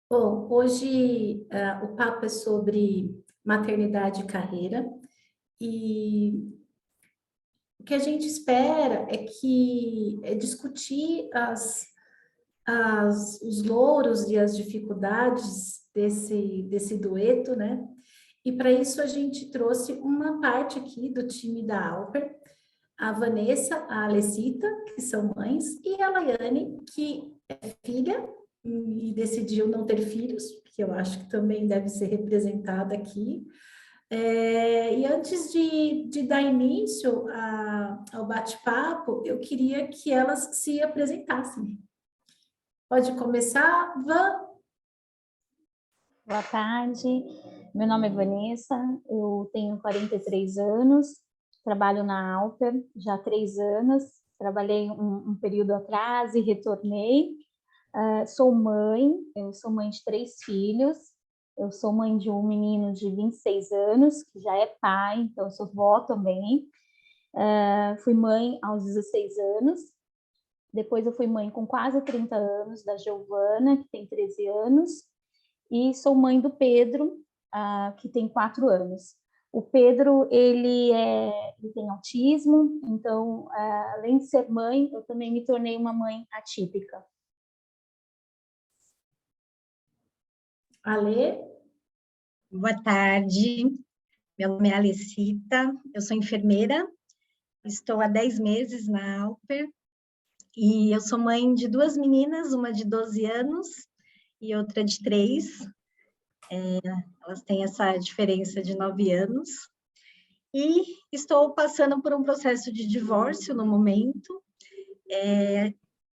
Bom, hoje o papo é sobre maternidade e carreira, e o que a gente espera é discutir os louros e as dificuldades desse dueto, né? E para isso a gente trouxe uma parte aqui do time da Alper, a Vanessa, a Alecita, que são mães, e a Laiane, que é filha e decidiu não ter filhos, que eu acho que também deve ser representada aqui. E antes de dar início ao bate-papo, eu queria que elas se apresentassem. Pode começar, Van? Boa tarde, meu nome é Vanessa, eu tenho 43 anos, trabalho na Alper já há 3 anos, trabalhei um período atrás e retornei. Eu sou mãe de 3 filhos, eu sou mãe de um menino de 26 anos, que já é pai, então eu sou vó também. Fui mãe aos 16 anos, depois eu fui mãe com quase 30 anos da Giovana, que tem 13 anos, e sou mãe do Pedro, que tem 4 anos. O Pedro, ele tem autismo, então, além de ser mãe, eu também me tornei uma mãe atípica. Ale? Boa tarde, meu nome é Alecita, eu sou enfermeira, estou há 10 meses na Alper, e eu sou mãe de 2 meninas, uma de 12 anos e outra de 3. Elas têm essa diferença de 9 anos. E estou passando por um processo de divórcio no momento.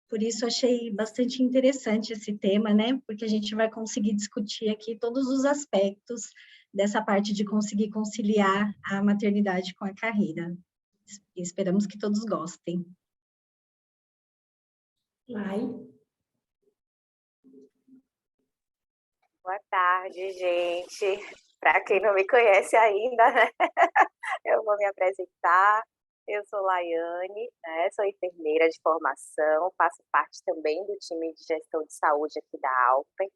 Por isso achei bastante interessante esse tema, né? Porque a gente vai conseguir discutir aqui todos os aspectos dessa parte de conseguir conciliar a maternidade com a carreira. E esperamos que todos gostem. Lai? Boa tarde, gente. Para quem não me conhece ainda, né? Eu vou me apresentar. Eu sou Laiane, né? Sou enfermeira de formação, faço parte também do time de gestão de saúde aqui da Alpen.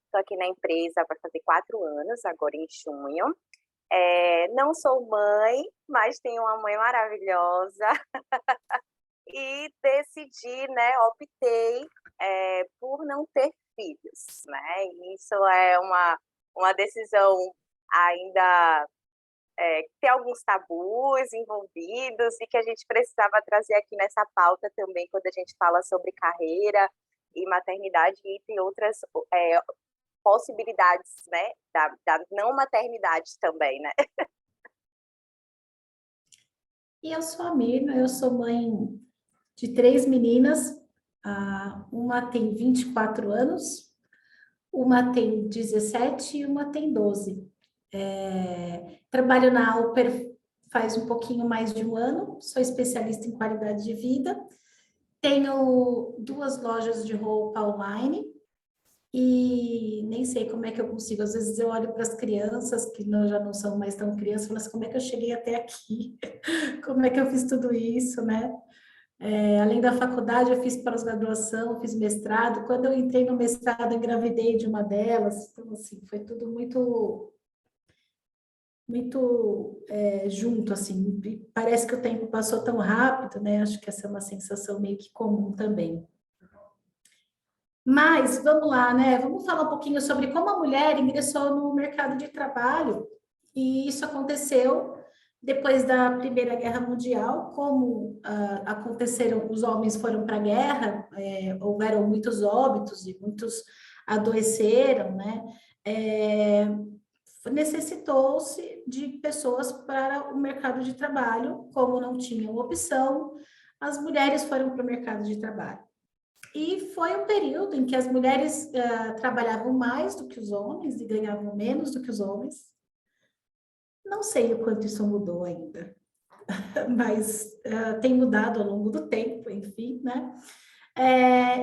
Estou aqui na empresa para fazer 4 anos, agora em junho. Não sou mãe, mas tenho uma mãe maravilhosa. E decidi, né? Optei por não ter filhos, né? Isso é uma decisão ainda tem alguns tabus envolvidos e que a gente precisava trazer aqui nessa pauta também quando a gente fala sobre carreira e maternidade e tem outras possibilidades, né? Da não maternidade também, né? E eu sou a Mirna, eu sou mãe de 3 meninas, uma tem 24 anos, uma tem 17 e uma tem 12. Trabalho na Alper faz um pouquinho mais de um ano, sou especialista em qualidade de vida, tenho 2 lojas de roupa online e nem sei como é que eu consigo. Às vezes eu olho para as crianças, que já não são mais tão crianças, e falo assim, como é que eu cheguei até aqui? Como é que eu fiz tudo isso, né? Além da faculdade, eu fiz pós-graduação, fiz mestrado. Quando eu entrei no mestrado, eu engravidei de uma delas. Então, assim, foi tudo muito junto, assim. E parece que o tempo passou tão rápido, né? Acho que essa é uma sensação meio que comum também. Mas, vamos lá, né? Vamos falar um pouquinho sobre como a mulher ingressou no mercado de trabalho. E isso aconteceu depois da Primeira Guerra Mundial, como aconteceram, os homens foram para a guerra, houveram muitos óbitos e muitos adoeceram, né? Necessitou-se de pessoas para o mercado de trabalho, como não tinham opção, as mulheres foram para o mercado de trabalho. E foi um período em que as mulheres trabalhavam mais do que os homens e ganhavam menos do que os homens. Não sei o quanto isso mudou ainda, mas tem mudado ao longo do tempo, enfim, né?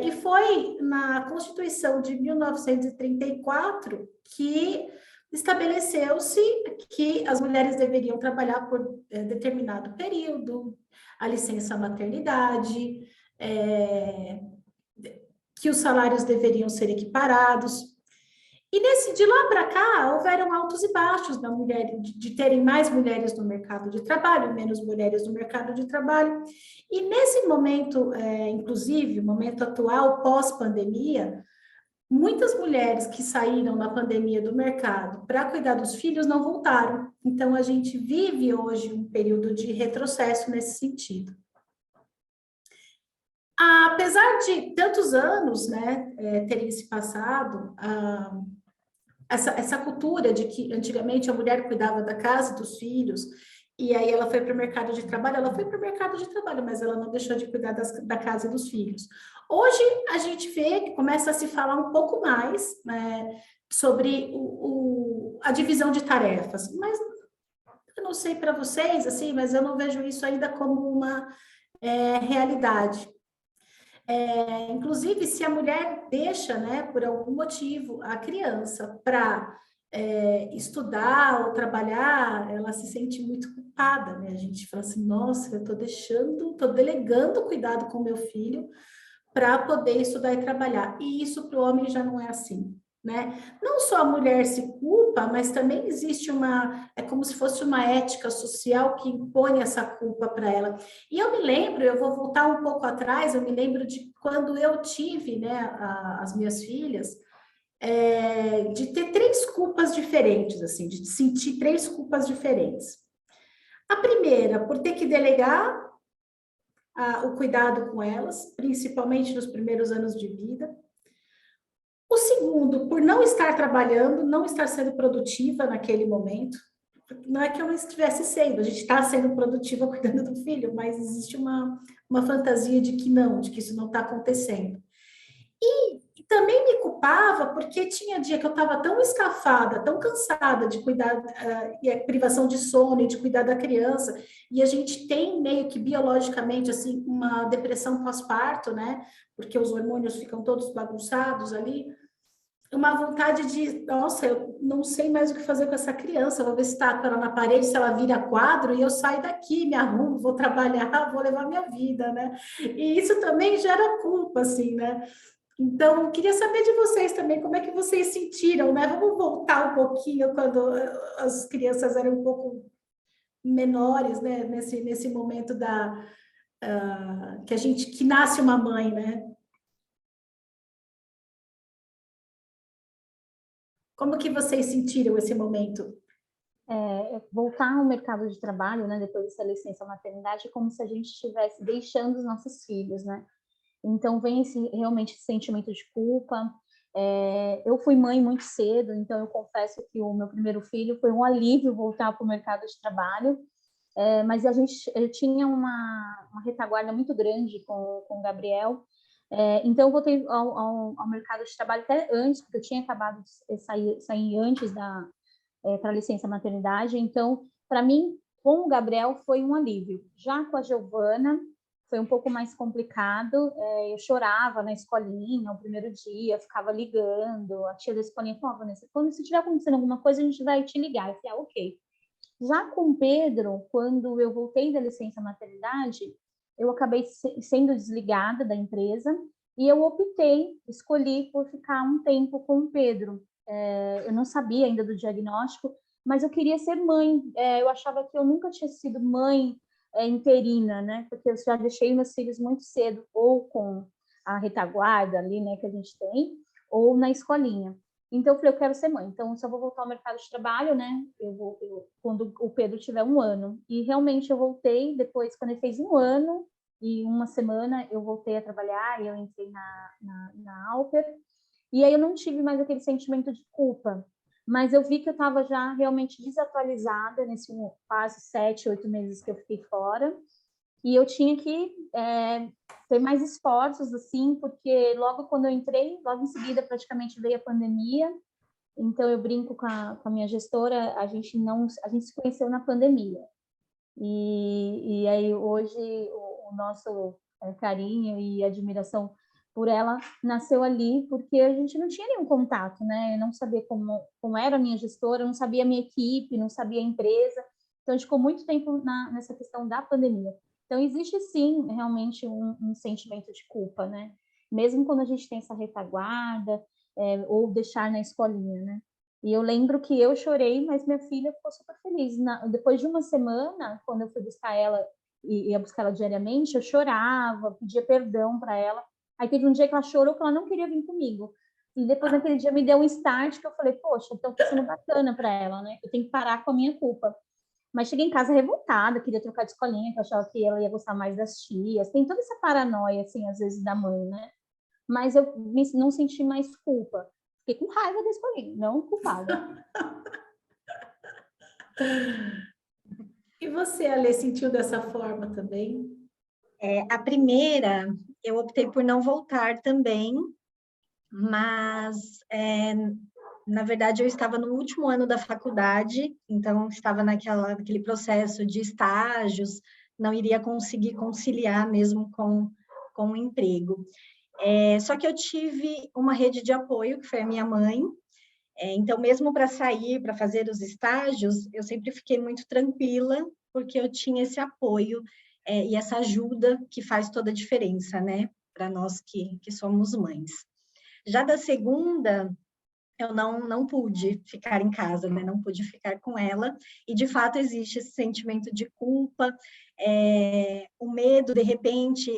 E foi na Constituição de 1934 que estabeleceu-se que as mulheres deveriam trabalhar por determinado período, a licença maternidade, que os salários deveriam ser equiparados. E de lá para cá, houveram altos e baixos da mulher, de terem mais mulheres no mercado de trabalho, menos mulheres no mercado de trabalho. E nesse momento, inclusive, o momento atual, pós-pandemia, muitas mulheres que saíram na pandemia do mercado para cuidar dos filhos não voltaram. Então, a gente vive hoje um período de retrocesso nesse sentido. Apesar de tantos anos, né, terem se passado, essa cultura de que antigamente a mulher cuidava da casa e dos filhos, e aí ela foi para o mercado de trabalho, ela foi para o mercado de trabalho, mas ela não deixou de cuidar da casa e dos filhos. Hoje a gente vê que começa a se falar um pouco mais, né, sobre a divisão de tarefas, mas eu não sei para vocês, assim, mas eu não vejo isso ainda como uma realidade. Inclusive, se a mulher deixa, né, por algum motivo, a criança para estudar ou trabalhar, ela se sente muito culpada, né? A gente fala assim, nossa, eu estou delegando o cuidado com meu filho para poder estudar e trabalhar. E isso para o homem já não é assim, né? Não só a mulher se culpa, mas também existe é como se fosse uma ética social que impõe essa culpa para ela. E eu me lembro, eu vou voltar um pouco atrás, eu me lembro de quando eu tive, né, as minhas filhas, de ter três culpas diferentes, assim, de sentir três culpas diferentes. A primeira, por ter que delegar o cuidado com elas, principalmente nos primeiros anos de vida. O segundo, por não estar trabalhando, não estar sendo produtiva naquele momento. Não é que eu não estivesse sendo, a gente está sendo produtiva cuidando do filho, mas existe uma fantasia de que não, de que isso não está acontecendo. E também me culpava porque tinha dia que eu estava tão escafada, tão cansada de cuidar, e a privação de sono e de cuidar da criança, e a gente tem meio que biologicamente, assim, uma depressão pós-parto, né? Porque os hormônios ficam todos bagunçados ali, uma vontade de, nossa, eu não sei mais o que fazer com essa criança, vou ver se está ela na parede, se ela vira quadro, e eu saio daqui, me arrumo, vou trabalhar, vou levar minha vida, né? E isso também gera culpa, assim, né? Então, queria saber de vocês também, como é que vocês sentiram, né? Vamos voltar um pouquinho quando as crianças eram um pouco menores, né? Nesse momento que nasce uma mãe, né? Como que vocês sentiram esse momento? Voltar ao mercado de trabalho, né, depois dessa licença maternidade, é como se a gente estivesse deixando os nossos filhos, né? Então vem realmente esse sentimento de culpa. Eu fui mãe muito cedo, então eu confesso que o meu primeiro filho foi um alívio voltar para o mercado de trabalho, mas eu tinha uma retaguarda muito grande com o Gabriel, então eu voltei ao mercado de trabalho até antes, porque eu tinha acabado de sair antes para a licença maternidade, então para mim, com o Gabriel foi um alívio. Já com a Giovana, foi um pouco mais complicado, eu chorava na escolinha o primeiro dia, ficava ligando, a tia da escolinha falava, Vanessa, quando se tiver acontecendo alguma coisa, a gente vai te ligar. Eu falei, ok. Já com o Pedro, quando eu voltei da licença maternidade, eu acabei sendo desligada da empresa e eu escolhi por ficar um tempo com o Pedro. Eu não sabia ainda do diagnóstico, mas eu queria ser mãe. Eu achava que eu nunca tinha sido mãe interina, né? Porque eu já deixei meus filhos muito cedo, ou com a retaguarda ali, né, que a gente tem, ou na escolinha. Então, eu falei, eu quero ser mãe. Então, eu só vou voltar ao mercado de trabalho, né? Quando o Pedro tiver 1 ano. E realmente eu voltei, depois, quando ele fez 1 ano e 1 semana, eu voltei a trabalhar e eu entrei na Alper. E aí eu não tive mais aquele sentimento de culpa. Mas eu vi que eu estava já realmente desatualizada nesse quase 7, 8 meses que eu fiquei fora. E eu tinha que ter mais esforços, assim, porque logo quando eu entrei, logo em seguida praticamente veio a pandemia. Então eu brinco com a minha gestora, a gente se conheceu na pandemia. E aí hoje o nosso carinho e admiração por ela nasceu ali, porque a gente não tinha nenhum contato, né? Eu não sabia como era a minha gestora, eu não sabia a minha equipe, não sabia a empresa. Então a gente ficou muito tempo nessa questão da pandemia. Então, existe sim, realmente, um sentimento de culpa, né? Mesmo quando a gente tem essa retaguarda, ou deixar na escolinha, né? E eu lembro que eu chorei, mas minha filha ficou super feliz. Depois de uma semana, quando eu fui buscar ela, e ia buscar ela diariamente, eu chorava, pedia perdão para ela. Aí teve um dia que ela chorou que ela não queria vir comigo. E depois naquele dia me deu um start que eu falei, poxa, então tá sendo bacana para ela, né? Eu tenho que parar com a minha culpa. Mas cheguei em casa revoltada, queria trocar de escolinha, que eu achava que ela ia gostar mais das tias. Tem toda essa paranoia, assim, às vezes, da mãe, né? Mas eu não senti mais culpa. Fiquei com raiva da escolinha, não culpada. E você, Alê, sentiu dessa forma também? A primeira, eu optei por não voltar também, mas, na verdade, eu estava no último ano da faculdade, então estava naquele processo de estágios, não iria conseguir conciliar mesmo com o emprego. Só que eu tive uma rede de apoio, que foi a minha mãe, então, mesmo para sair, para fazer os estágios, eu sempre fiquei muito tranquila, porque eu tinha esse apoio e essa ajuda que faz toda a diferença, né, para nós que somos mães. Já da segunda, eu não pude ficar em casa, né, não pude ficar com ela, e de fato existe esse sentimento de culpa, o medo, de repente,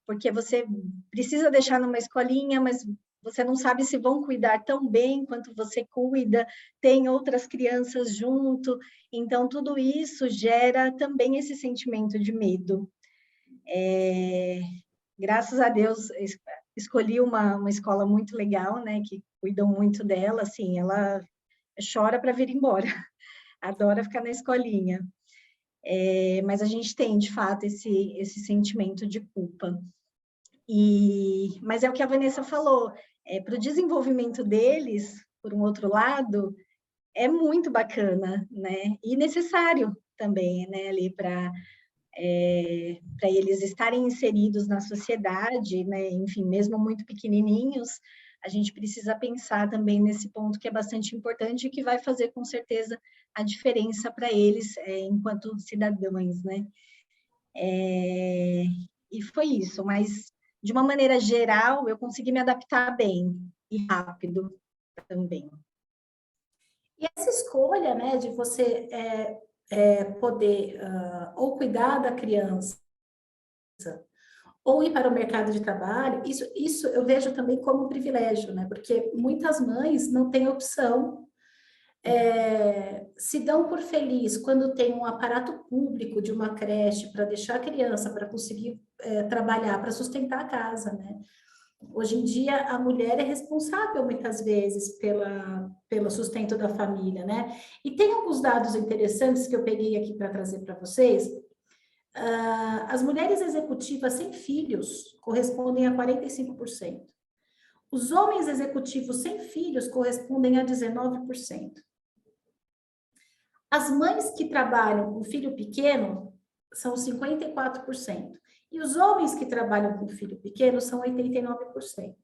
porque você precisa deixar numa escolinha, mas você não sabe se vão cuidar tão bem quanto você cuida, tem outras crianças junto, então tudo isso gera também esse sentimento de medo. Graças a Deus, escolhi uma escola muito legal, né, que cuidam muito dela, assim, ela chora para vir embora, adora ficar na escolinha. Mas a gente tem, de fato, esse sentimento de culpa. Mas é o que a Vanessa falou, para o desenvolvimento deles, por um outro lado, é muito bacana, né? E necessário também, né, ali para eles estarem inseridos na sociedade, né? Enfim, mesmo muito pequenininhos, a gente precisa pensar também nesse ponto que é bastante importante e que vai fazer com certeza a diferença para eles enquanto cidadãos, né? E foi isso, mas de uma maneira geral eu consegui me adaptar bem e rápido também. E essa escolha, né, de você poder ou cuidar da criança ou ir para o mercado de trabalho, isso eu vejo também como um privilégio, né? Porque muitas mães não têm opção, se dão por feliz quando tem um aparato público de uma creche para deixar a criança, para conseguir trabalhar, para sustentar a casa, né? Hoje em dia, a mulher é responsável, muitas vezes, pelo sustento da família, né? E tem alguns dados interessantes que eu peguei aqui para trazer para vocês. As mulheres executivas sem filhos correspondem a 45%. Os homens executivos sem filhos correspondem a 19%. As mães que trabalham com filho pequeno são 54%. E os homens que trabalham com filho pequeno são 89%.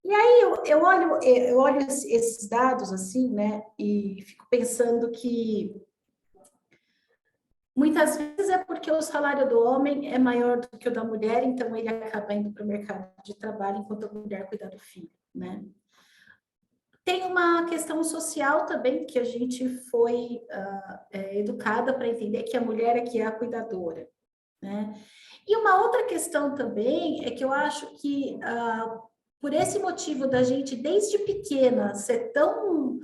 E aí eu olho esses dados assim, né, e fico pensando que muitas vezes é porque o salário do homem é maior do que o da mulher, então ele acaba indo para o mercado de trabalho enquanto a mulher cuida do filho, né? Tem uma questão social também, que a gente foi educada para entender que a mulher é que é a cuidadora, né? E uma outra questão também é que eu acho que, por esse motivo da gente, desde pequena, ser tão...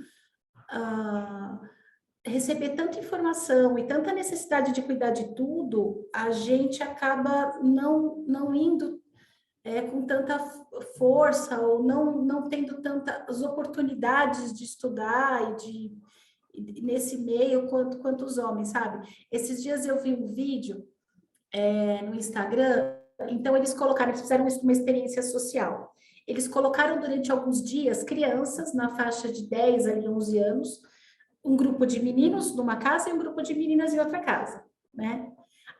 receber tanta informação e tanta necessidade de cuidar de tudo, a gente acaba não indo com tanta força ou não tendo tantas oportunidades de estudar nesse meio quanto os homens, sabe? Esses dias eu vi um vídeo no Instagram, então eles fizeram uma experiência social. Eles colocaram durante alguns dias crianças na faixa de 10 a 11 anos, um grupo de meninos numa casa e um grupo de meninas em outra casa, né?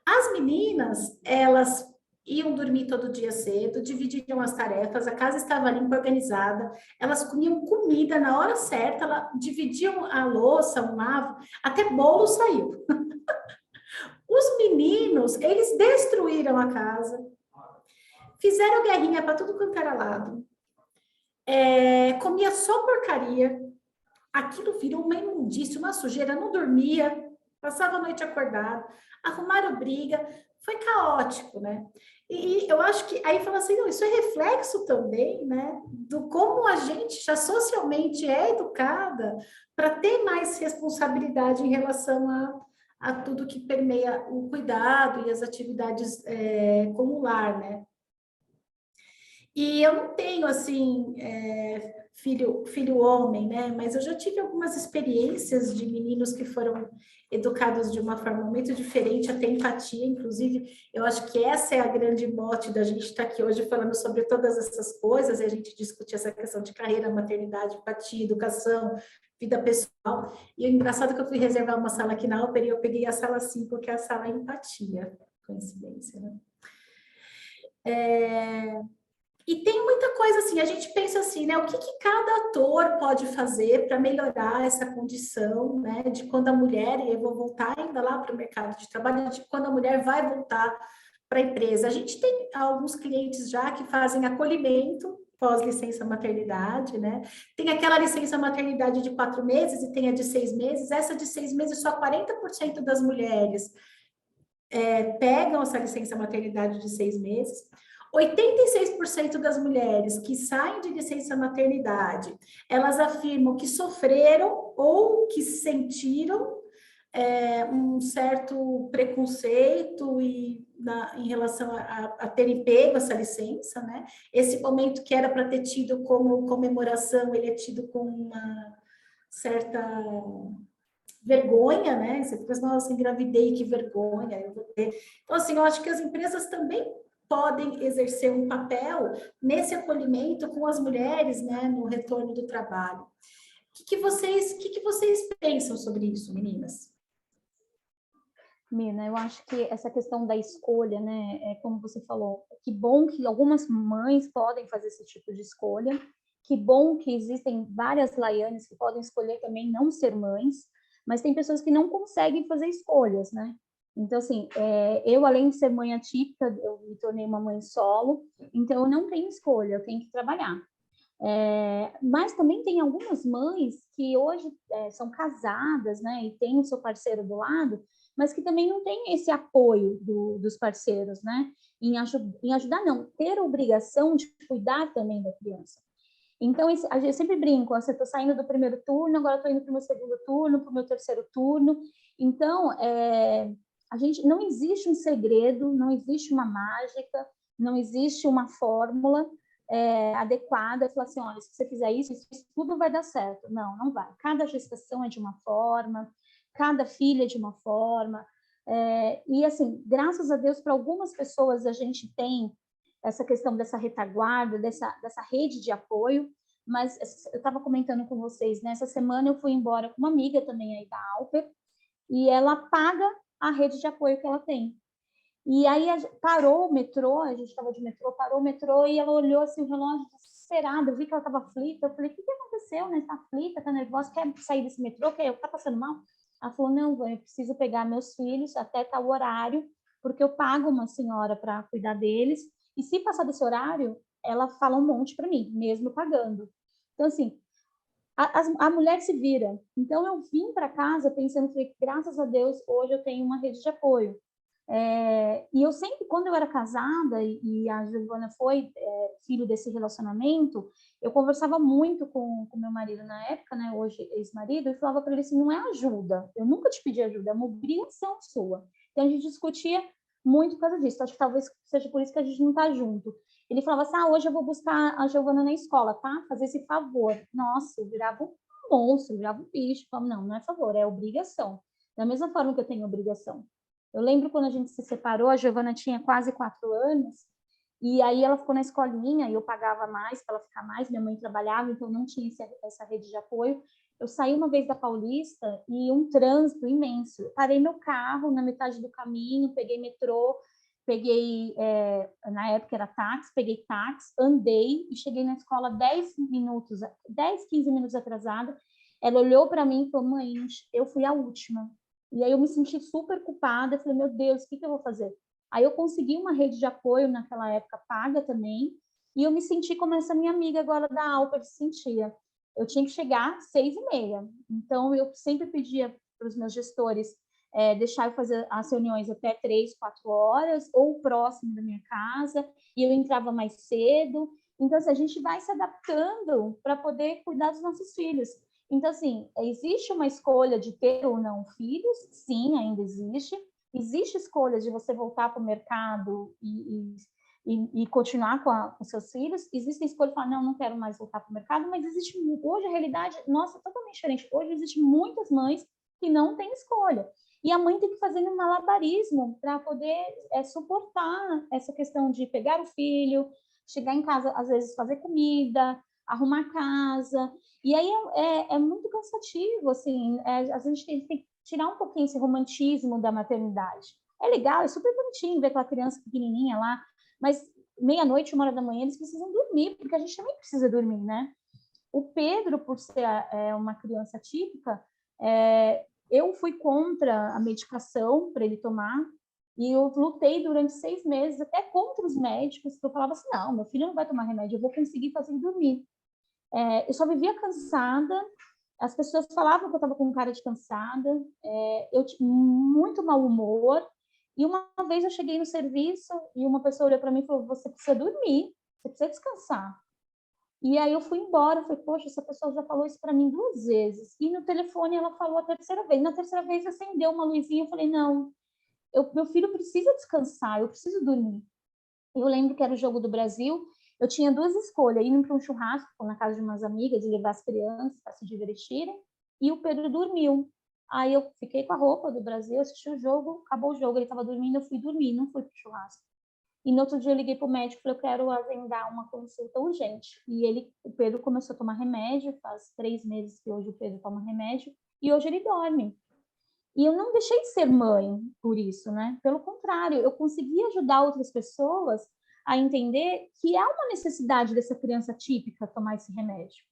As meninas, elas iam dormir todo dia cedo, dividiam as tarefas, a casa estava limpa, organizada, elas comiam comida na hora certa, elas dividiam a louça, um lavo, até bolo saiu. Os meninos, eles destruíram a casa, fizeram guerrinha para tudo quanto era lado, comia só porcaria, aquilo virou uma imundícia, uma sujeira, não dormia, passava a noite acordado, arrumaram briga, foi caótico, né? E eu acho que aí fala assim, não, isso é reflexo também, né, do como a gente já socialmente é educada para ter mais responsabilidade em relação a tudo que permeia o cuidado e as atividades como lar, né? E eu não tenho, assim, filho homem, né? Mas eu já tive algumas experiências de meninos que foram educados de uma forma muito diferente, até empatia, inclusive. Eu acho que essa é a grande mote da gente estar aqui hoje falando sobre todas essas coisas, e a gente discutir essa questão de carreira, maternidade, empatia, educação, vida pessoal. E o engraçado é que eu fui reservar uma sala aqui na ópera e eu peguei a sala 5, que é a sala empatia. Coincidência, né? E tem muita coisa assim, a gente pensa assim, né? O que cada ator pode fazer para melhorar essa condição, né? De quando a mulher, e eu vou voltar ainda lá para o mercado de trabalho, de quando a mulher vai voltar para a empresa. A gente tem alguns clientes já que fazem acolhimento pós-licença maternidade, né? Tem aquela licença maternidade de 4 meses e tem a de 6 meses. Essa de 6 meses, só 40% das mulheres pegam essa licença maternidade de 6 meses. 86% das mulheres que saem de licença maternidade, elas afirmam que sofreram ou que sentiram um certo preconceito em relação a terem pego essa licença, né? Esse momento que era para ter tido como comemoração, ele é tido com uma certa vergonha, né? Você fica assim, nossa, engravidei, que vergonha, eu vou ter. Então, assim, eu acho que as empresas também podem exercer um papel nesse acolhimento com as mulheres, né, no retorno do trabalho. O que vocês pensam sobre isso, meninas? Mina, eu acho que essa questão da escolha, né, é como você falou, que bom que algumas mães podem fazer esse tipo de escolha, que bom que existem várias Laianes que podem escolher também não ser mães, mas tem pessoas que não conseguem fazer escolhas, né? Então, assim, eu, além de ser mãe atípica, eu me tornei uma mãe solo, então eu não tenho escolha, eu tenho que trabalhar. Mas também tem algumas mães que hoje são casadas, né, e têm o seu parceiro do lado, mas que também não tem esse apoio dos parceiros, né, em ajudar, não, ter a obrigação de cuidar também da criança. Então, a gente sempre brinca, você está saindo do primeiro turno, agora estou indo para o meu segundo turno, para o meu terceiro turno. Então, a gente não existe um segredo, não existe uma mágica, não existe uma fórmula adequada, falar assim, olha, se você fizer isso, tudo vai dar certo. Não, não vai. Cada gestação é de uma forma, cada filho é de uma forma. E, assim, graças a Deus, para algumas pessoas a gente tem essa questão dessa retaguarda, dessa rede de apoio, mas eu estava comentando com vocês, nessa semana eu fui embora com uma amiga também aí da Alper, e ela paga a rede de apoio que ela tem. E aí parou o metrô, a gente estava de metrô, parou o metrô e ela olhou assim o relógio desesperada, eu vi que ela estava aflita, eu falei, o que aconteceu, né? Está aflita, está nervosa, quer sair desse metrô, está passando mal? Ela falou, não, eu preciso pegar meus filhos até tal horário, porque eu pago uma senhora para cuidar deles, e se passar desse horário, ela fala um monte para mim, mesmo pagando. Então, assim, a mulher se vira. Então, eu vim para casa pensando que, graças a Deus, hoje eu tenho uma rede de apoio. E eu sempre, quando eu era casada, e a Giovana foi filho desse relacionamento, eu conversava muito com meu marido na época, né, hoje ex-marido, e falava para ele assim, não é ajuda, eu nunca te pedi ajuda, é uma obrigação sua. Então, a gente discutia muito por causa disso, acho que talvez seja por isso que a gente não está junto. Ele falava assim, hoje eu vou buscar a Giovana na escola, tá? Fazer esse favor. Nossa, eu virava um monstro, virava um bicho. Eu falava, não é favor, é obrigação. Da mesma forma que eu tenho obrigação. Eu lembro quando a gente se separou, a Giovana tinha quase 4 anos, e aí ela ficou na escolinha, e eu pagava mais para ela ficar mais, minha mãe trabalhava, então não tinha essa rede de apoio. Eu saí uma vez da Paulista e um trânsito imenso. Eu parei meu carro na metade do caminho, peguei metrô, na época era táxi, peguei táxi, andei e cheguei na escola 10, 15 minutos atrasada. Ela olhou para mim e falou, mãe, eu fui a última. E aí eu me senti super culpada, eu falei, meu Deus, o que eu vou fazer? Aí eu consegui uma rede de apoio naquela época paga também, E eu me senti como essa minha amiga agora da Alper se sentia. Eu tinha que chegar às 6h30. Então, eu sempre pedia para os meus gestores deixar eu fazer as reuniões até 3, 4 horas, ou próximo da minha casa, e eu entrava mais cedo. Então, assim, a gente vai se adaptando para poder cuidar dos nossos filhos. Então, assim, existe uma escolha de ter ou não filhos? Sim, ainda existe. Existe escolha de você voltar para o mercado e continuar com seus filhos. Existem escolhas de falar, não quero mais voltar para o mercado, mas existe, hoje a realidade, nossa, é totalmente diferente. Hoje existem muitas mães que não têm escolha. E a mãe tem que fazer um malabarismo para poder suportar essa questão de pegar o filho, chegar em casa, às vezes, fazer comida, arrumar casa. E aí é muito cansativo, assim, às vezes a gente tem que tirar um pouquinho esse romantismo da maternidade. É legal, é super bonitinho ver aquela criança pequenininha lá, mas meia-noite, 1h da manhã, eles precisam dormir, porque a gente também precisa dormir, né? O Pedro, por ser uma criança típica, eu fui contra a medicação para ele tomar, e eu lutei durante 6 meses, até contra os médicos, que eu falava assim, não, meu filho não vai tomar remédio, eu vou conseguir fazer ele dormir. Eu só vivia cansada, as pessoas falavam que eu estava com cara de cansada, eu tinha muito mau humor, e uma vez eu cheguei no serviço e uma pessoa olhou para mim e falou, você precisa dormir, você precisa descansar. E aí eu fui embora, falei, poxa, essa pessoa já falou isso para mim 2 vezes. E no telefone ela falou a terceira vez. Na terceira vez acendeu uma luzinha, eu falei, não, meu filho precisa descansar, eu preciso dormir. Eu lembro que era o Jogo do Brasil, eu tinha 2 escolhas, ir para um churrasco na casa de umas amigas e levar as crianças para se divertirem, e o Pedro dormiu. Aí eu fiquei com a roupa do Brasil, assisti o jogo, acabou o jogo, ele estava dormindo, eu fui dormir, não fui para o churrasco. E no outro dia eu liguei para o médico e falei, eu quero agendar uma consulta urgente. E o Pedro começou a tomar remédio, faz 3 meses que hoje o Pedro toma remédio, e hoje ele dorme. E eu não deixei de ser mãe por isso, né? Pelo contrário, eu consegui ajudar outras pessoas a entender que há uma necessidade dessa criança típica tomar esse remédio.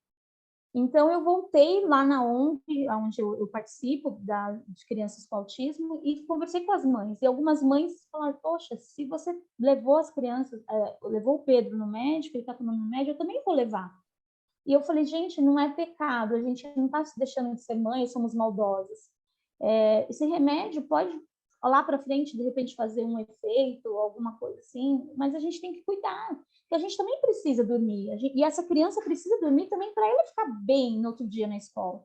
Então, eu voltei lá na ONG, onde eu participo de crianças com autismo, e conversei com as mães. E algumas mães falaram, poxa, se você levou as crianças, levou o Pedro no médico, ele está tomando remédio, eu também vou levar. E eu falei, gente, não é pecado, a gente não está se deixando de ser mãe, somos maldosas. Esse remédio pode, lá para frente, de repente, fazer um efeito, alguma coisa assim, mas a gente tem que cuidar, porque a gente também precisa dormir, e essa criança precisa dormir também para ela ficar bem no outro dia na escola.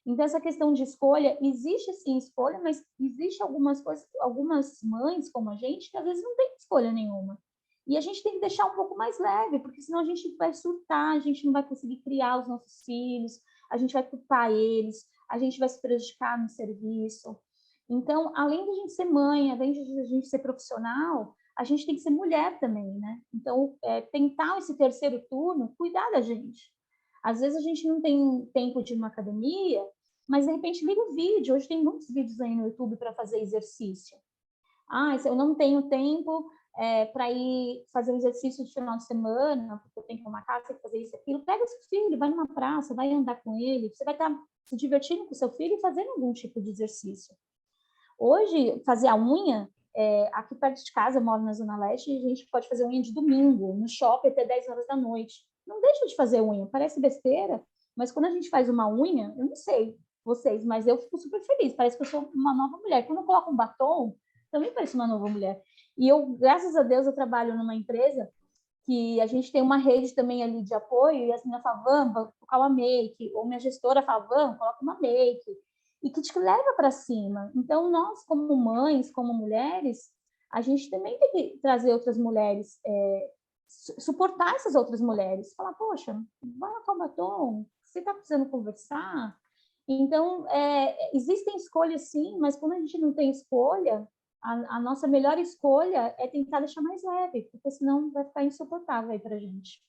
Então, essa questão de escolha, existe sim escolha, mas existe algumas coisas, algumas mães como a gente, que às vezes não tem escolha nenhuma. E a gente tem que deixar um pouco mais leve, porque senão a gente vai surtar, a gente não vai conseguir criar os nossos filhos, a gente vai culpar eles, a gente vai se prejudicar no serviço. Então, além de a gente ser mãe, além de a gente ser profissional, a gente tem que ser mulher também, né? Então, tentar esse terceiro turno, cuidar da gente. Às vezes a gente não tem tempo de ir numa academia, mas de repente liga o vídeo. Hoje tem muitos vídeos aí no YouTube para fazer exercício. Se eu não tenho tempo para ir fazer um exercício de final de semana, porque eu tenho que arrumar casa, tenho que fazer isso e aquilo, pega seu filho, vai numa praça, vai andar com ele, você vai estar se divertindo com seu filho e fazendo algum tipo de exercício. Hoje, fazer a unha, aqui perto de casa, eu moro na Zona Leste, e a gente pode fazer unha de domingo, no shopping até 10 horas da noite. Não deixa de fazer unha, parece besteira, mas quando a gente faz uma unha, eu não sei vocês, mas eu fico super feliz, parece que eu sou uma nova mulher. Quando eu coloco um batom, também parece uma nova mulher. E eu, graças a Deus, eu trabalho numa empresa que a gente tem uma rede também ali de apoio, e as meninas falam, vamos colocar uma make, ou minha gestora fala, vamos, coloca uma make, e que te leva para cima. Então, nós, como mães, como mulheres, a gente também tem que trazer outras mulheres, suportar essas outras mulheres, falar, poxa, vai colocar o batom, você está precisando conversar? Então, existem escolhas sim, mas quando a gente não tem escolha, a nossa melhor escolha é tentar deixar mais leve, porque senão vai ficar insuportável aí para a gente.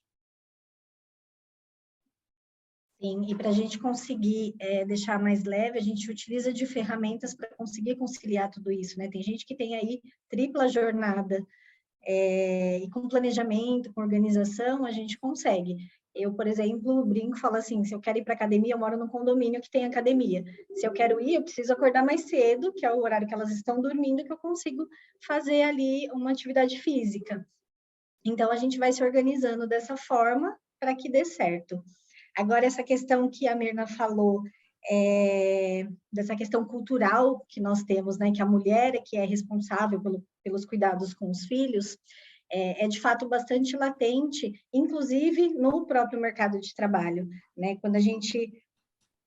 Sim, e para a gente conseguir deixar mais leve, a gente utiliza de ferramentas para conseguir conciliar tudo isso, né? Tem gente que tem aí tripla jornada, e com planejamento, com organização, a gente consegue. Eu, por exemplo, brinco e falo assim, se eu quero ir para academia, eu moro num condomínio que tem academia. Se eu quero ir, eu preciso acordar mais cedo, que é o horário que elas estão dormindo, que eu consigo fazer ali uma atividade física. Então, a gente vai se organizando dessa forma para que dê certo. Agora, essa questão que a Mirna falou, dessa questão cultural que nós temos, né, que a mulher é que é responsável pelos cuidados com os filhos, é de fato bastante latente, inclusive no próprio mercado de trabalho, né? Quando a gente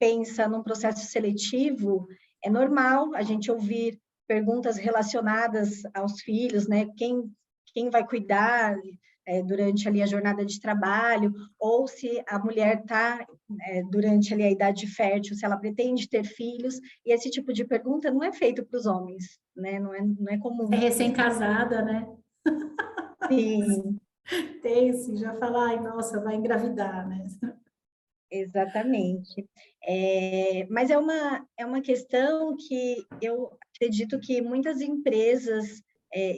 pensa num processo seletivo, é normal a gente ouvir perguntas relacionadas aos filhos, né? Quem vai cuidar durante ali a jornada de trabalho, ou se a mulher está durante ali a idade fértil, se ela pretende ter filhos, e esse tipo de pergunta não é feito para os homens, né? Não é comum. É recém-casada, né? Sim, Tem, assim, já fala, ai, nossa, vai engravidar, né? exatamente. Mas é uma questão que eu acredito que muitas empresas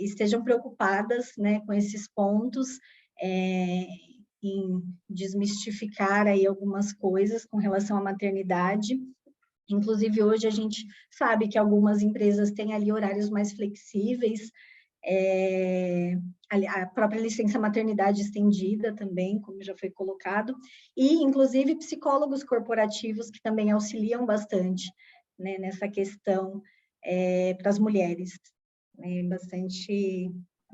estejam preocupadas, né, com esses pontos, em desmistificar aí algumas coisas com relação à maternidade. Inclusive, hoje a gente sabe que algumas empresas têm ali horários mais flexíveis, a própria licença maternidade estendida também, como já foi colocado, e inclusive psicólogos corporativos que também auxiliam bastante, né, nessa questão para as mulheres. É bastante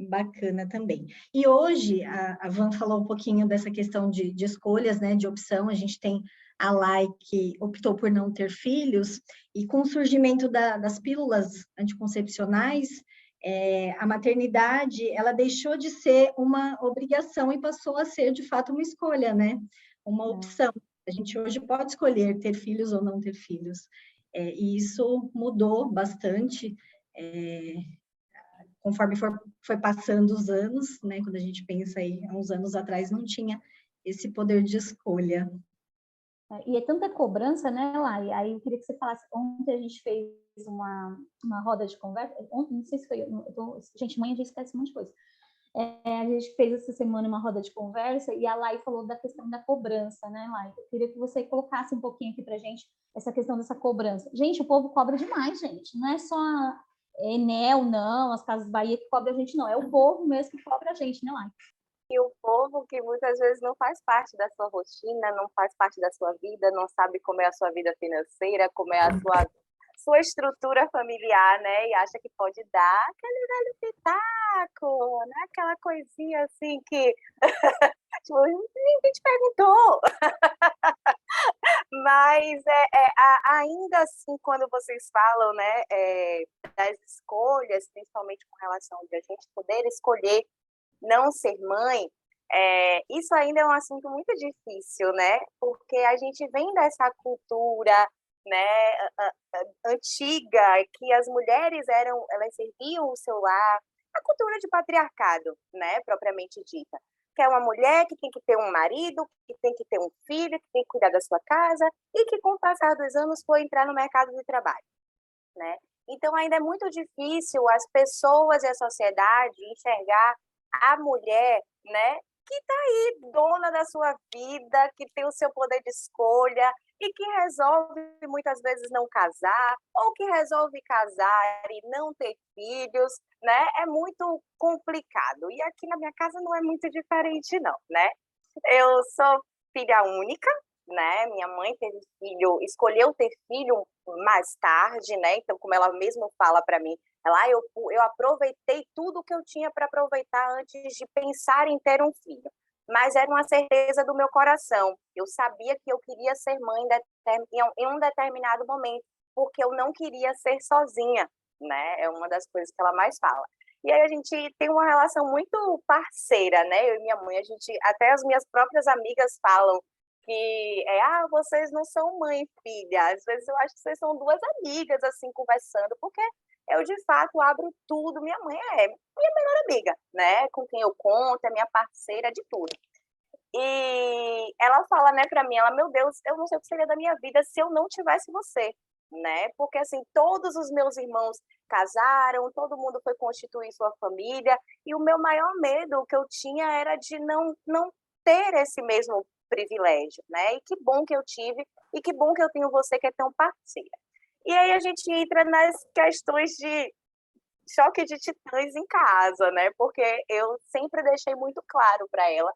bacana também. E hoje, a Van falou um pouquinho dessa questão de escolhas, né, de opção, a gente tem a Lai que optou por não ter filhos, e com o surgimento das pílulas anticoncepcionais, a maternidade, ela deixou de ser uma obrigação e passou a ser, de fato, uma escolha, né? Uma opção. A gente hoje pode escolher ter filhos ou não ter filhos. E isso mudou bastante, conforme foi passando os anos, né? Quando a gente pensa aí, há uns anos atrás não tinha esse poder de escolha. E é tanta cobrança, né, Lai? Aí eu queria que você falasse, ontem a gente fez uma roda de conversa, ontem, não sei se foi, gente, mãe, a gente esquece um monte de coisa. A gente fez essa semana uma roda de conversa e a Lai falou da questão da cobrança, né, Lai? Eu queria que você colocasse um pouquinho aqui pra gente essa questão dessa cobrança. Gente, o povo cobra demais, gente. Não é só a Enel, não, as Casas Bahia que cobra a gente, não. É o povo mesmo que cobra a gente, né, Lai? E o povo que muitas vezes não faz parte da sua rotina, não faz parte da sua vida, não sabe como é a sua vida financeira, como é a sua estrutura familiar, né? E acha que pode dar aquele velho pitaco, né? Aquela coisinha assim que tipo, ninguém te perguntou. Mas ainda assim, quando vocês falam, né, das escolhas, principalmente com relação de a gente poder escolher não ser mãe, isso ainda é um assunto muito difícil, né? Porque a gente vem dessa cultura, né, antiga, que as mulheres elas serviam o seu lar, a cultura de patriarcado, né, propriamente dita. Que é uma mulher que tem que ter um marido, que tem que ter um filho, que tem que cuidar da sua casa e que, com o passar dos anos, foi entrar no mercado de trabalho, né? Então, ainda é muito difícil as pessoas e a sociedade enxergar a mulher, né, que está aí, dona da sua vida, que tem o seu poder de escolha e que resolve muitas vezes não casar, ou que resolve casar e não ter filhos, né? É muito complicado. E aqui na minha casa não é muito diferente, não, né? Eu sou filha única, né? Minha mãe teve filho, escolheu ter filho mais tarde, né? Então, como ela mesma fala para mim, eu aproveitei tudo que eu tinha para aproveitar antes de pensar em ter um filho. Mas era uma certeza do meu coração. Eu sabia que eu queria ser mãe em um determinado momento, porque eu não queria ser sozinha, né? É uma das coisas que ela mais fala. E aí a gente tem uma relação muito parceira, né? Eu e minha mãe, até as minhas próprias amigas falam que vocês não são mãe e filha. Às vezes eu acho que vocês são duas amigas, assim, conversando, porque eu, de fato, abro tudo. Minha mãe é minha melhor amiga, né? Com quem eu conto, é minha parceira de tudo. E ela fala, né, para mim, meu Deus, eu não sei o que seria da minha vida se eu não tivesse você, né? Porque, assim, todos os meus irmãos casaram, todo mundo foi constituir sua família, e o meu maior medo que eu tinha era de não ter esse mesmo privilégio, né? E que bom que eu tive, e que bom que eu tenho você que é tão parceira. E aí a gente entra nas questões de choque de titãs em casa, né? Porque eu sempre deixei muito claro para ela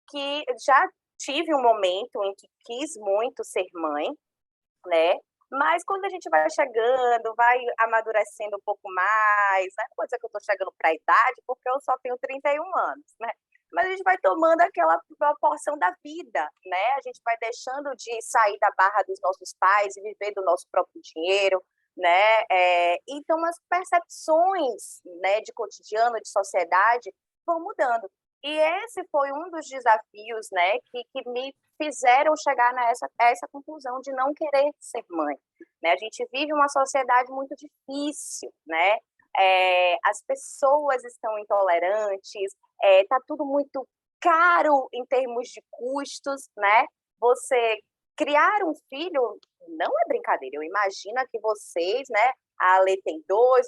que já tive um momento em que quis muito ser mãe, né? Mas quando a gente vai chegando, vai amadurecendo um pouco mais, né? Não vou dizer que eu estou chegando para a idade, porque eu só tenho 31 anos, né? Mas a gente vai tomando aquela proporção da vida, né? A gente vai deixando de sair da barra dos nossos pais e viver do nosso próprio dinheiro, né? Então, as percepções, né, de cotidiano, de sociedade, vão mudando. E esse foi um dos desafios, né, que me fizeram chegar a essa conclusão de não querer ser mãe, né? A gente vive uma sociedade muito difícil, né? As pessoas estão intolerantes, tá tudo muito caro em termos de custos, né? Você criar um filho não é brincadeira. Eu imagino que vocês, né? A Ale tem 2,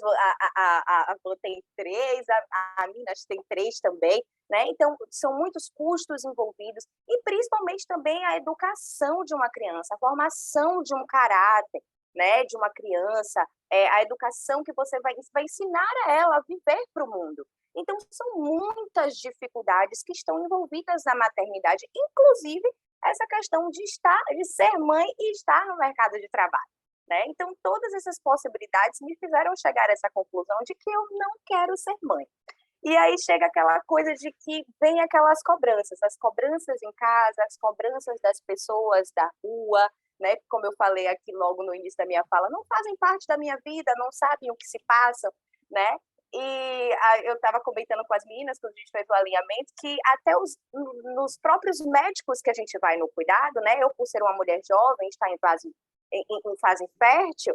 a Van tem 3, a Minas tem 3 também, né? Então, são muitos custos envolvidos, e principalmente também a educação de uma criança, a formação de um caráter, né, de uma criança, a educação que você vai ensinar a ela a viver para o mundo. Então, são muitas dificuldades que estão envolvidas na maternidade, inclusive essa questão de ser mãe e estar no mercado de trabalho, né? Então, todas essas possibilidades me fizeram chegar a essa conclusão de que eu não quero ser mãe. E aí chega aquela coisa de que vem aquelas cobranças, as cobranças em casa, as cobranças das pessoas da rua, né? Como eu falei aqui logo no início da minha fala, não fazem parte da minha vida, não sabem o que se passa, né? E eu estava comentando com as meninas, quando a gente fez o alinhamento, que até nos próprios médicos que a gente vai no cuidado, né? Eu, por ser uma mulher jovem, estar em fase fértil,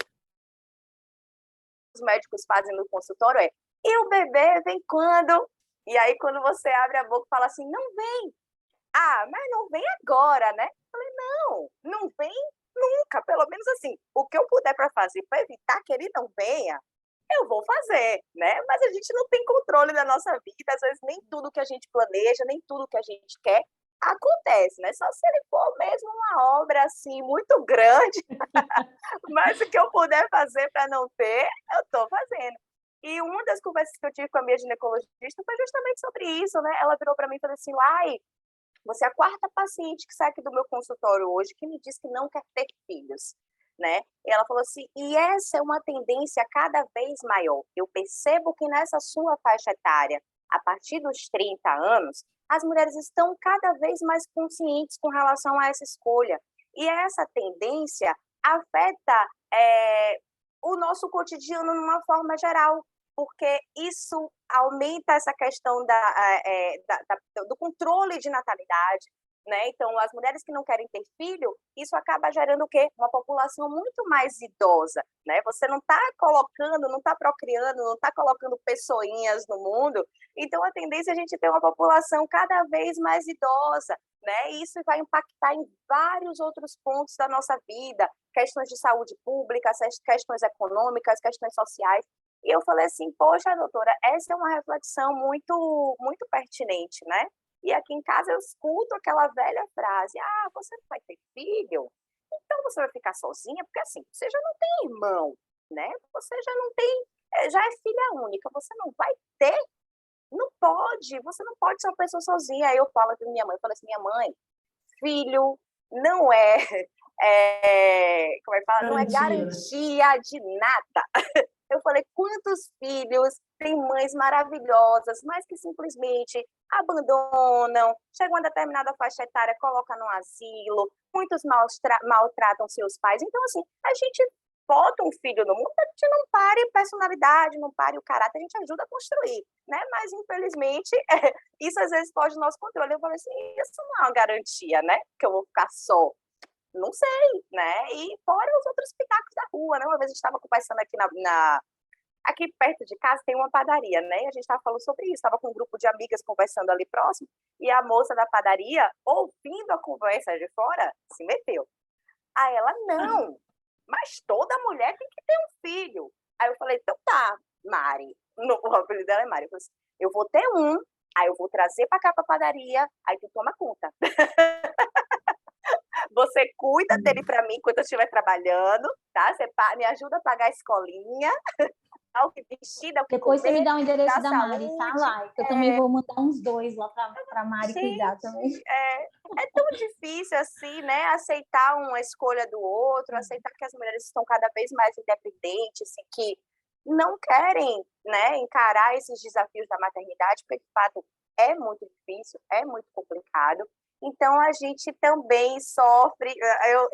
os médicos fazem no consultório e o bebê vem quando? E aí, quando você abre a boca e fala assim, não vem. Ah, mas não vem agora, né? Eu falei, não vem nunca. Pelo menos assim, o que eu puder para fazer para evitar que ele não venha, eu vou fazer, né? Mas a gente não tem controle da nossa vida, às vezes nem tudo que a gente planeja, nem tudo que a gente quer acontece, né? Só se ele for mesmo uma obra assim muito grande, mas o que eu puder fazer para não ter, eu estou fazendo. E uma das conversas que eu tive com a minha ginecologista foi justamente sobre isso, né? Ela virou para mim e falou assim, Lai, você é a 4ª paciente que sai aqui do meu consultório hoje que me diz que não quer ter filhos, né? E ela falou assim, e essa é uma tendência cada vez maior. Eu percebo que nessa sua faixa etária, a partir dos 30 anos, as mulheres estão cada vez mais conscientes com relação a essa escolha. E essa tendência afeta o nosso cotidiano de uma forma geral, porque isso aumenta essa questão do controle de natalidade, né? Então, as mulheres que não querem ter filho, isso acaba gerando o quê? Uma população muito mais idosa, né? Você não está colocando, não está procriando, não está colocando pessoinhas no mundo, então a tendência é a gente ter uma população cada vez mais idosa, né? E isso vai impactar em vários outros pontos da nossa vida, questões de saúde pública, questões econômicas, questões sociais. E eu falei assim, poxa, doutora, essa é uma reflexão muito, muito pertinente, né? E aqui em casa eu escuto aquela velha frase, você não vai ter filho? Então você vai ficar sozinha? Porque assim, você já não tem irmão, né? Você já não tem, já é filha única, você não vai ter? Não pode, você não pode ser uma pessoa sozinha. Aí eu falo com minha mãe, eu falo assim, minha mãe, filho não como é que fala? Não é garantia de nada. Eu falei, quantos filhos têm mães maravilhosas, mas que simplesmente abandonam, chegam a uma determinada faixa etária, colocam no asilo, muitos maltratam seus pais. Então, assim, a gente bota um filho no mundo, a gente não pare personalidade, não pare o caráter, a gente ajuda a construir, né? Mas, infelizmente, isso às vezes foge do nosso controle. Eu falei assim, isso não é uma garantia, né? Que eu vou ficar só. Não sei, né? E fora os outros pitacos da rua, né? Uma vez a gente estava conversando aqui aqui perto de casa tem uma padaria, né? E a gente estava falando sobre isso, estava com um grupo de amigas conversando ali próximo, e a moça da padaria, ouvindo a conversa de fora, se meteu. Aí ela, não, mas toda mulher tem que ter um filho. Aí eu falei, então tá, Mari, o apelido dela é Mari, eu falei assim, eu vou ter um, aí eu vou trazer para cá para a padaria, aí tu toma conta. Você cuida dele para mim enquanto eu estiver trabalhando, tá? Você me ajuda a pagar a escolinha, o que vestir, dá o que Depois você me comer, dá o endereço dá da Mari, tá, saúde. Lai? Que eu também vou mandar uns 2 lá para Mari cuidar também. Gente, é tão difícil assim, né? Aceitar uma escolha do outro, aceitar que as mulheres estão cada vez mais independentes e que não querem, né, encarar esses desafios da maternidade, porque de fato é muito difícil, é muito complicado. Então a gente também sofre,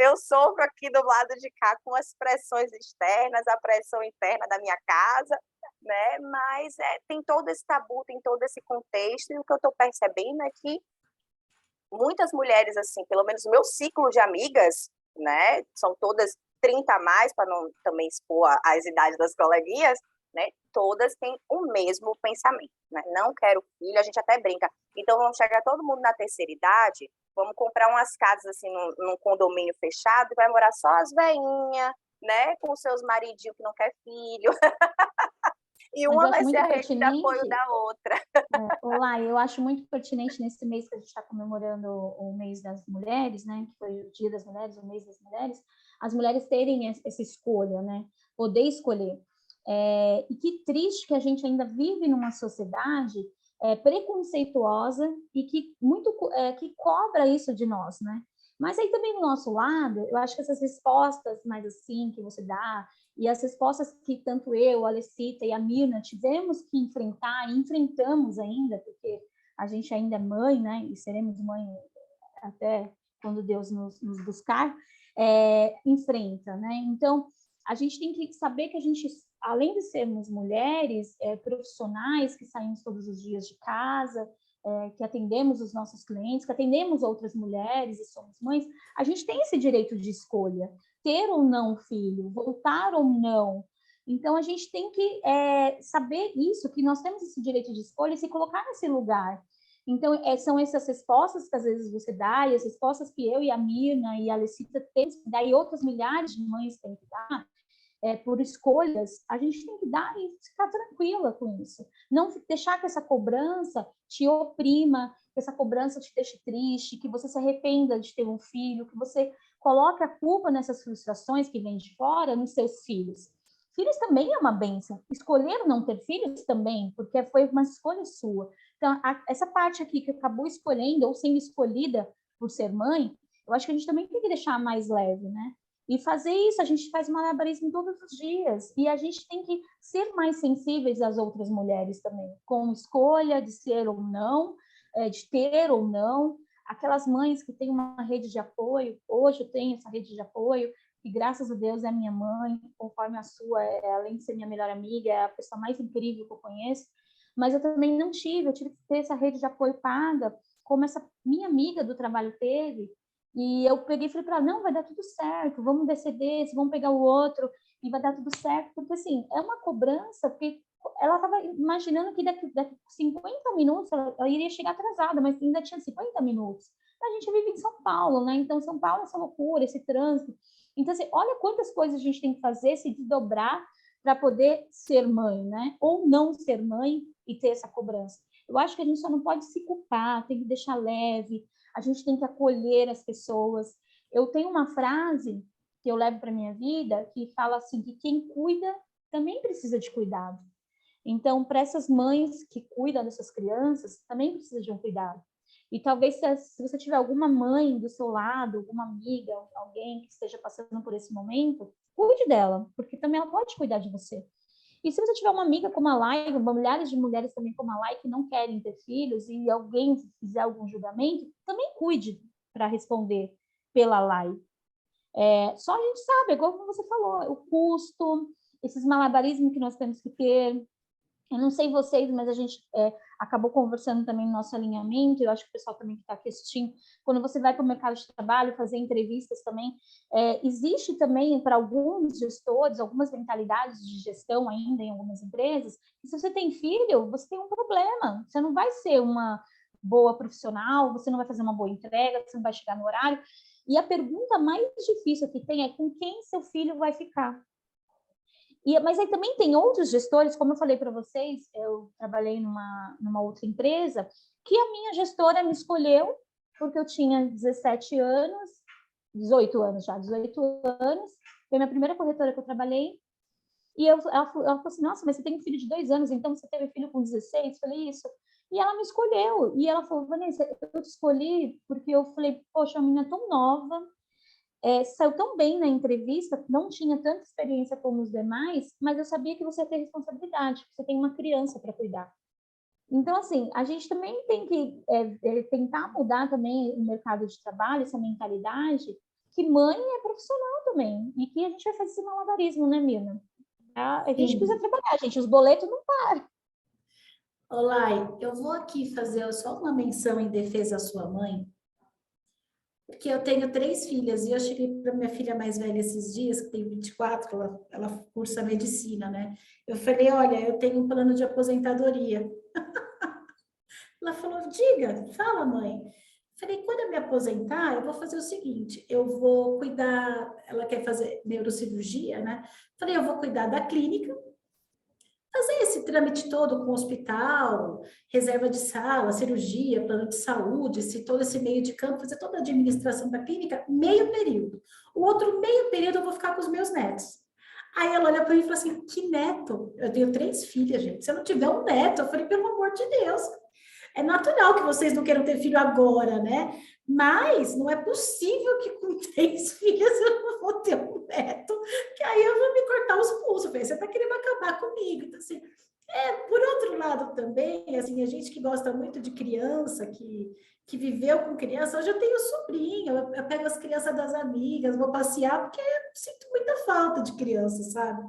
eu sofro aqui do lado de cá com as pressões externas, a pressão interna da minha casa, né? Mas tem todo esse tabu, tem todo esse contexto, e o que eu estou percebendo é que muitas mulheres, assim, pelo menos o meu ciclo de amigas, né, são todas 30 a mais, para não também expor as idades das coleguinhas, né, todas têm o mesmo pensamento, né, não quero filho, a gente até brinca, então vamos chegar todo mundo na terceira idade, vamos comprar umas casas, assim, num condomínio fechado, e vai morar só as veinhas, né, com seus maridinhos que não quer filho, e Mas eu uma acho vai ser muito a rede de apoio pertinente, da outra. Olá, eu acho muito pertinente nesse mês que a gente está comemorando o mês das mulheres, né? Que foi o Dia das Mulheres, o mês das mulheres, as mulheres terem essa escolha, né? Poder escolher. E que triste que a gente ainda vive numa sociedade preconceituosa e que que cobra isso de nós, né? Mas aí também do nosso lado, eu acho que essas respostas mais assim que você dá, e as respostas que tanto eu, a Alecita e a Mirna tivemos que enfrentar, e enfrentamos ainda, porque a gente ainda é mãe, né? E seremos mãe até quando Deus nos buscar, enfrenta, né? Então, a gente tem que saber que a gente, além de sermos mulheres profissionais, que saímos todos os dias de casa, que atendemos os nossos clientes, que atendemos outras mulheres e somos mães, a gente tem esse direito de escolha, ter ou não filho, voltar ou não. Então, a gente tem que saber isso, que nós temos esse direito de escolha e se colocar nesse lugar. Então, são essas respostas que às vezes você dá, e as respostas que eu e a Mirna e a Alecita temos que dar, e outras milhares de mães têm que dar, por escolhas, a gente tem que dar e ficar tranquila com isso. Não deixar que essa cobrança te oprima, que essa cobrança te deixe triste, que você se arrependa de ter um filho, que você coloque a culpa nessas frustrações que vêm de fora nos seus filhos. Filhos também é uma bênção. Escolher não ter filhos também, porque foi uma escolha sua. Então, essa parte aqui que acabou escolhendo ou sendo escolhida por ser mãe, eu acho que a gente também tem que deixar mais leve, né? E fazer isso, a gente faz malabarismo todos os dias. E a gente tem que ser mais sensíveis às outras mulheres também, com escolha de ser ou não, de ter ou não. Aquelas mães que têm uma rede de apoio, hoje eu tenho essa rede de apoio, que graças a Deus é minha mãe, conforme a sua, além de ser minha melhor amiga, é a pessoa mais incrível que eu conheço. Mas eu também não tive, eu tive que ter essa rede de apoio paga, como essa minha amiga do trabalho teve, e eu peguei e falei para ela, não, vai dar tudo certo, vamos descer desse, vamos pegar o outro, e vai dar tudo certo, porque assim, é uma cobrança, porque ela estava imaginando que daqui 50 minutos ela iria chegar atrasada, mas ainda tinha 50 minutos. A gente vive em São Paulo, né? Então, São Paulo é essa loucura, esse trânsito. Então, assim, olha quantas coisas a gente tem que fazer, se desdobrar para poder ser mãe, né? Ou não ser mãe e ter essa cobrança. Eu acho que a gente só não pode se culpar, tem que deixar leve, a gente tem que acolher as pessoas. Eu tenho uma frase que eu levo para minha vida que fala assim, que quem cuida também precisa de cuidado. Então, para essas mães que cuidam dessas crianças, também precisa de um cuidado. E talvez se você tiver alguma mãe do seu lado, alguma amiga, alguém que esteja passando por esse momento, cuide dela, porque também ela pode cuidar de você. E se você tiver uma amiga como a Lai, milhares de mulheres também como a Lai, que não querem ter filhos, e alguém fizer algum julgamento, também cuide para responder pela Lai. Só a gente sabe, igual como você falou, o custo, esses malabarismos que nós temos que ter. Eu não sei vocês, mas a gente acabou conversando também no nosso alinhamento, eu acho que o pessoal também que está aqui assistindo, quando você vai para o mercado de trabalho, fazer entrevistas também, existe também para alguns gestores, algumas mentalidades de gestão ainda em algumas empresas, que se você tem filho, você tem um problema, você não vai ser uma boa profissional, você não vai fazer uma boa entrega, você não vai chegar no horário, e a pergunta mais difícil que tem é com quem seu filho vai ficar. Mas aí também tem outros gestores, como eu falei para vocês, eu trabalhei numa outra empresa, que a minha gestora me escolheu porque eu tinha 17 anos, 18 anos já, 18 anos, foi minha primeira corretora que eu trabalhei, E ela falou assim, nossa, mas você tem um filho de 2 anos, então você teve filho com 16? Eu falei, isso. E ela me escolheu. E ela falou, Vanessa, eu te escolhi porque eu falei, poxa, a menina é tão nova, saiu tão bem na entrevista, não tinha tanta experiência como os demais, mas eu sabia que você ia ter responsabilidade, você tem uma criança para cuidar. Então, assim, a gente também tem que tentar mudar também o mercado de trabalho, essa mentalidade, que mãe é profissional também, e que a gente vai fazer esse malabarismo, né, Mirna? A gente precisa trabalhar, gente, os boletos não param. Olai, eu vou aqui fazer só uma menção em defesa à sua mãe, porque eu tenho 3 filhas e eu cheguei para minha filha mais velha esses dias, que tem 24, ela cursa medicina, né? Eu falei, olha, eu tenho um plano de aposentadoria. Ela falou, diga, fala, mãe. Falei, quando eu me aposentar, eu vou fazer o seguinte, eu vou cuidar, ela quer fazer neurocirurgia, né? Falei, eu vou cuidar da clínica, fazer esse trâmite todo com o hospital, reserva de sala, cirurgia, plano de saúde, todo esse meio de campo, fazer toda a administração da clínica, meio período. O outro meio período eu vou ficar com os meus netos. Aí ela olha para mim e fala assim, que neto? Eu tenho 3 filhas, gente. Se eu não tiver um neto, eu falei, pelo amor de Deus. É natural que vocês não queiram ter filho agora, né? Mas não é possível que com 3 filhas eu não vou ter um neto, que aí eu vou me cortar os pulsos. Você está querendo acabar comigo. Então, assim, por outro lado também, assim, a gente que gosta muito de criança, que viveu com criança, hoje eu tenho sobrinho, eu pego as crianças das amigas, vou passear, porque eu sinto muita falta de criança, sabe?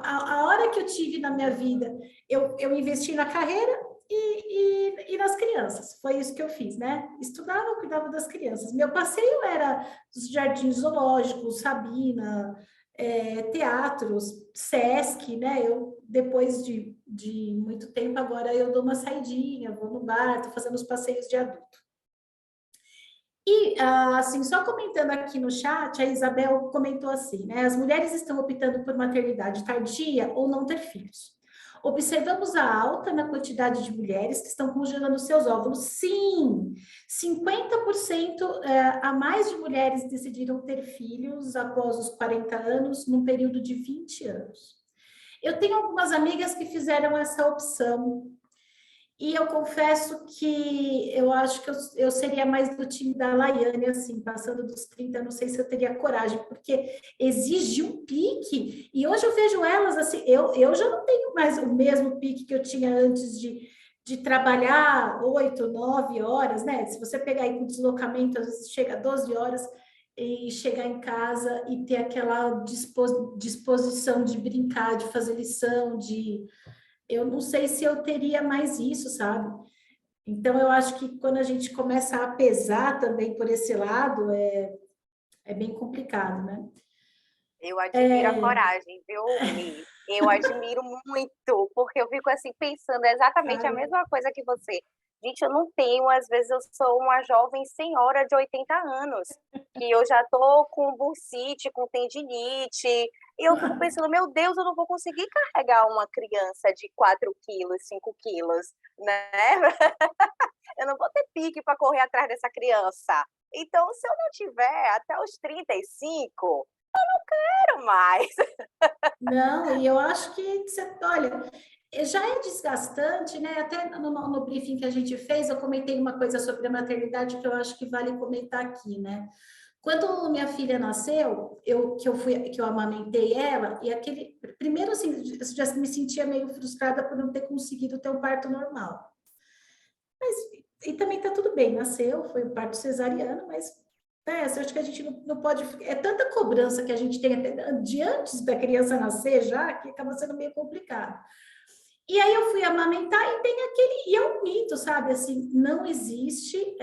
A hora que eu tive na minha vida, eu investi na carreira e nas crianças. Foi isso que eu fiz, né? Estudava, cuidava das crianças. Meu passeio era os jardins zoológicos, Sabina, teatros, Sesc, né? Eu, depois de muito tempo, agora eu dou uma saidinha, vou no bar, estou fazendo os passeios de adulto. E, assim, só comentando aqui no chat, a Isabel comentou assim, né? As mulheres estão optando por maternidade tardia ou não ter filhos. Observamos a alta na quantidade de mulheres que estão congelando seus óvulos. Sim, 50% a mais de mulheres decidiram ter filhos após os 40 anos, num período de 20 anos. Eu tenho algumas amigas que fizeram essa opção, e eu confesso que eu acho que eu seria mais do time da Laiane, assim, passando dos 30, não sei se eu teria coragem, porque exige um pique, e hoje eu vejo elas, assim, eu já não tenho mais o mesmo pique que eu tinha antes de trabalhar 8, 9 horas, né? Se você pegar aí com deslocamento, às vezes chega a 12 horas, e chegar em casa e ter aquela disposição de brincar, de fazer lição, eu não sei se eu teria mais isso, sabe? Então, eu acho que quando a gente começa a pesar também por esse lado, é bem complicado, né? Eu admiro a coragem, viu, Mi? Eu admiro muito, porque eu fico assim pensando exatamente a mesma coisa que você. Gente, eu não tenho, às vezes eu sou uma jovem senhora de 80 anos, que eu já tô com bursite, com tendinite, e eu fico pensando, meu Deus, eu não vou conseguir carregar uma criança de 4 quilos, 5 quilos, né? Eu não vou ter pique para correr atrás dessa criança. Então, se eu não tiver até os 35, quero mais. Não, e eu acho que, olha, já é desgastante, né? Até no briefing que a gente fez, eu comentei uma coisa sobre a maternidade que eu acho que vale comentar aqui, né? Quando minha filha nasceu, que eu amamentei ela, e primeiro assim, eu já me sentia meio frustrada por não ter conseguido ter um parto normal. E também tá tudo bem, nasceu, foi um parto cesariano, mas eu acho que a gente não pode. É tanta cobrança que a gente tem até de antes da criança nascer já, que acaba sendo meio complicado. E aí eu fui amamentar e tem aquele. E é um mito, sabe? Assim, não existe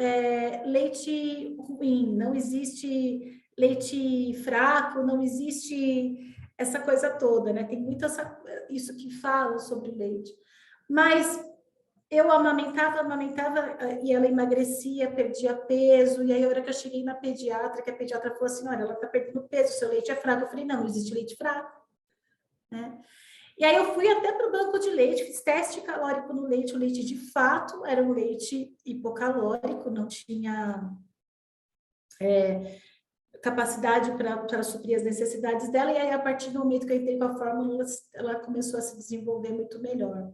leite ruim, não existe leite fraco, não existe essa coisa toda, né? Tem muito isso que falam sobre leite. Mas eu amamentava, e ela emagrecia, perdia peso, e aí a hora que eu cheguei na pediatra, que a pediatra falou assim, olha, ela tá perdendo peso, seu leite é fraco. Eu falei, não existe leite fraco, né? E aí eu fui até para o banco de leite, fiz teste calórico no leite, o leite de fato era um leite hipocalórico, não tinha capacidade para suprir as necessidades dela, e aí, a partir do momento que eu entrei com a fórmula, ela começou a se desenvolver muito melhor.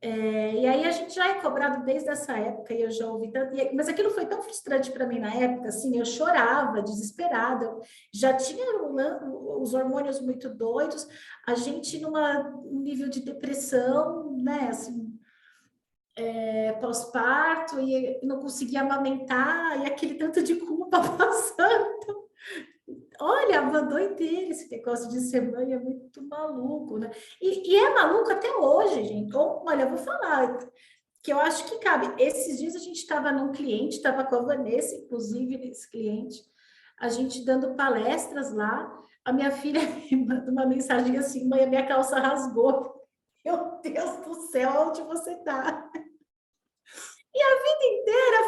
E aí a gente já é cobrado desde essa época, e eu já ouvi tanto, mas aquilo foi tão frustrante para mim na época, assim, eu chorava, desesperada, eu já tinha os hormônios muito doidos, a gente num nível de depressão, né, assim, pós-parto, e não conseguia amamentar, e aquele tanto de culpa passando. Olha, a doideira esse negócio de ser mãe, é muito maluco, né? E é maluco até hoje, gente. Olha, eu vou falar que eu acho que cabe. Esses dias a gente estava num cliente, estava com a Vanessa, inclusive, esse cliente, a gente dando palestras lá, a minha filha me manda uma mensagem assim: mãe, a minha calça rasgou. Meu Deus do céu, onde você está? E a vida inteira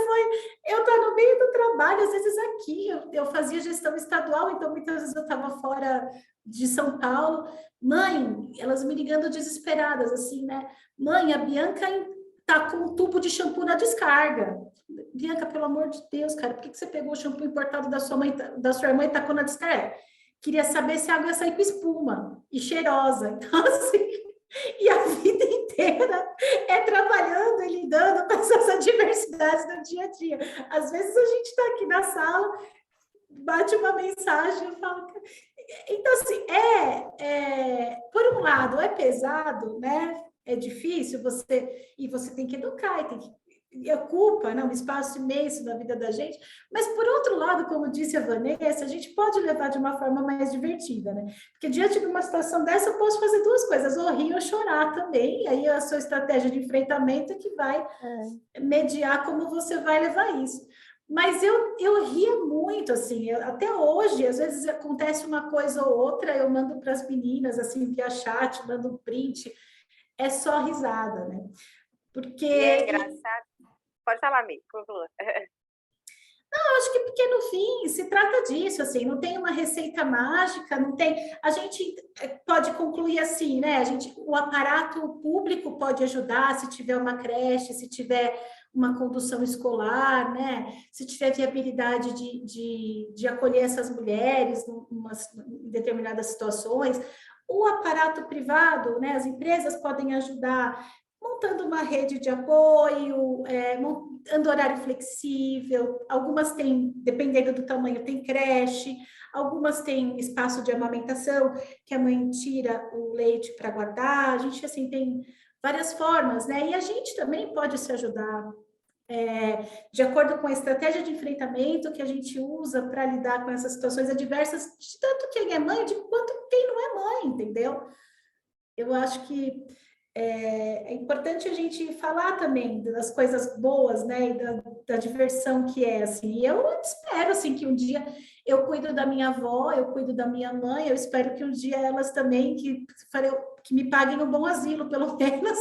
eu estar no meio do trabalho, às vezes aqui, eu fazia gestão estadual, então muitas vezes eu estava fora de São Paulo. Mãe, elas me ligando desesperadas, assim, né? Mãe, a Bianca tá com um tubo de shampoo na descarga. Bianca, pelo amor de Deus, cara, por que você pegou o shampoo importado da sua mãe, da sua irmã e tacou na descarga? Queria saber se a água ia sair com espuma e cheirosa. Então, assim, e a vida inteira trabalhando e lidando com essas adversidades do dia a dia. Às vezes a gente está aqui na sala, bate uma mensagem e fala... Então, assim, por um lado, é pesado, né? É difícil, você tem que educar, e tem que ocupa, né, um espaço imenso na vida da gente, mas por outro lado, como disse a Vanessa, a gente pode levar de uma forma mais divertida, né? Porque diante de uma situação dessa, eu posso fazer duas coisas, ou rir ou chorar também, e aí a sua estratégia de enfrentamento é que vai mediar como você vai levar isso. Mas eu ria muito, assim, até hoje, às vezes acontece uma coisa ou outra, eu mando para as meninas, assim, via chat, mando um print, é só risada, né? Porque... E é engraçado. Pode falar, amigo, conclua. Eu acho que porque no fim se trata disso, assim, não tem uma receita mágica, não tem. A gente pode concluir assim, né? O aparato público pode ajudar se tiver uma creche, se tiver uma condução escolar, né? Se tiver viabilidade de acolher essas mulheres em determinadas situações. O aparato privado, né? As empresas podem ajudar montando uma rede de apoio, montando horário flexível, algumas têm, dependendo do tamanho, tem creche, algumas têm espaço de amamentação, que a mãe tira o leite para guardar, a gente, assim, tem várias formas, né? E a gente também pode se ajudar, de acordo com a estratégia de enfrentamento que a gente usa para lidar com essas situações adversas, de tanto quem é mãe, de quanto quem não é mãe, entendeu? Eu acho que é importante a gente falar também das coisas boas, né, e da diversão que é, assim. E eu espero, assim, que um dia eu cuido da minha avó, eu cuido da minha mãe, eu espero que um dia elas também, que me paguem um bom asilo, pelo menos.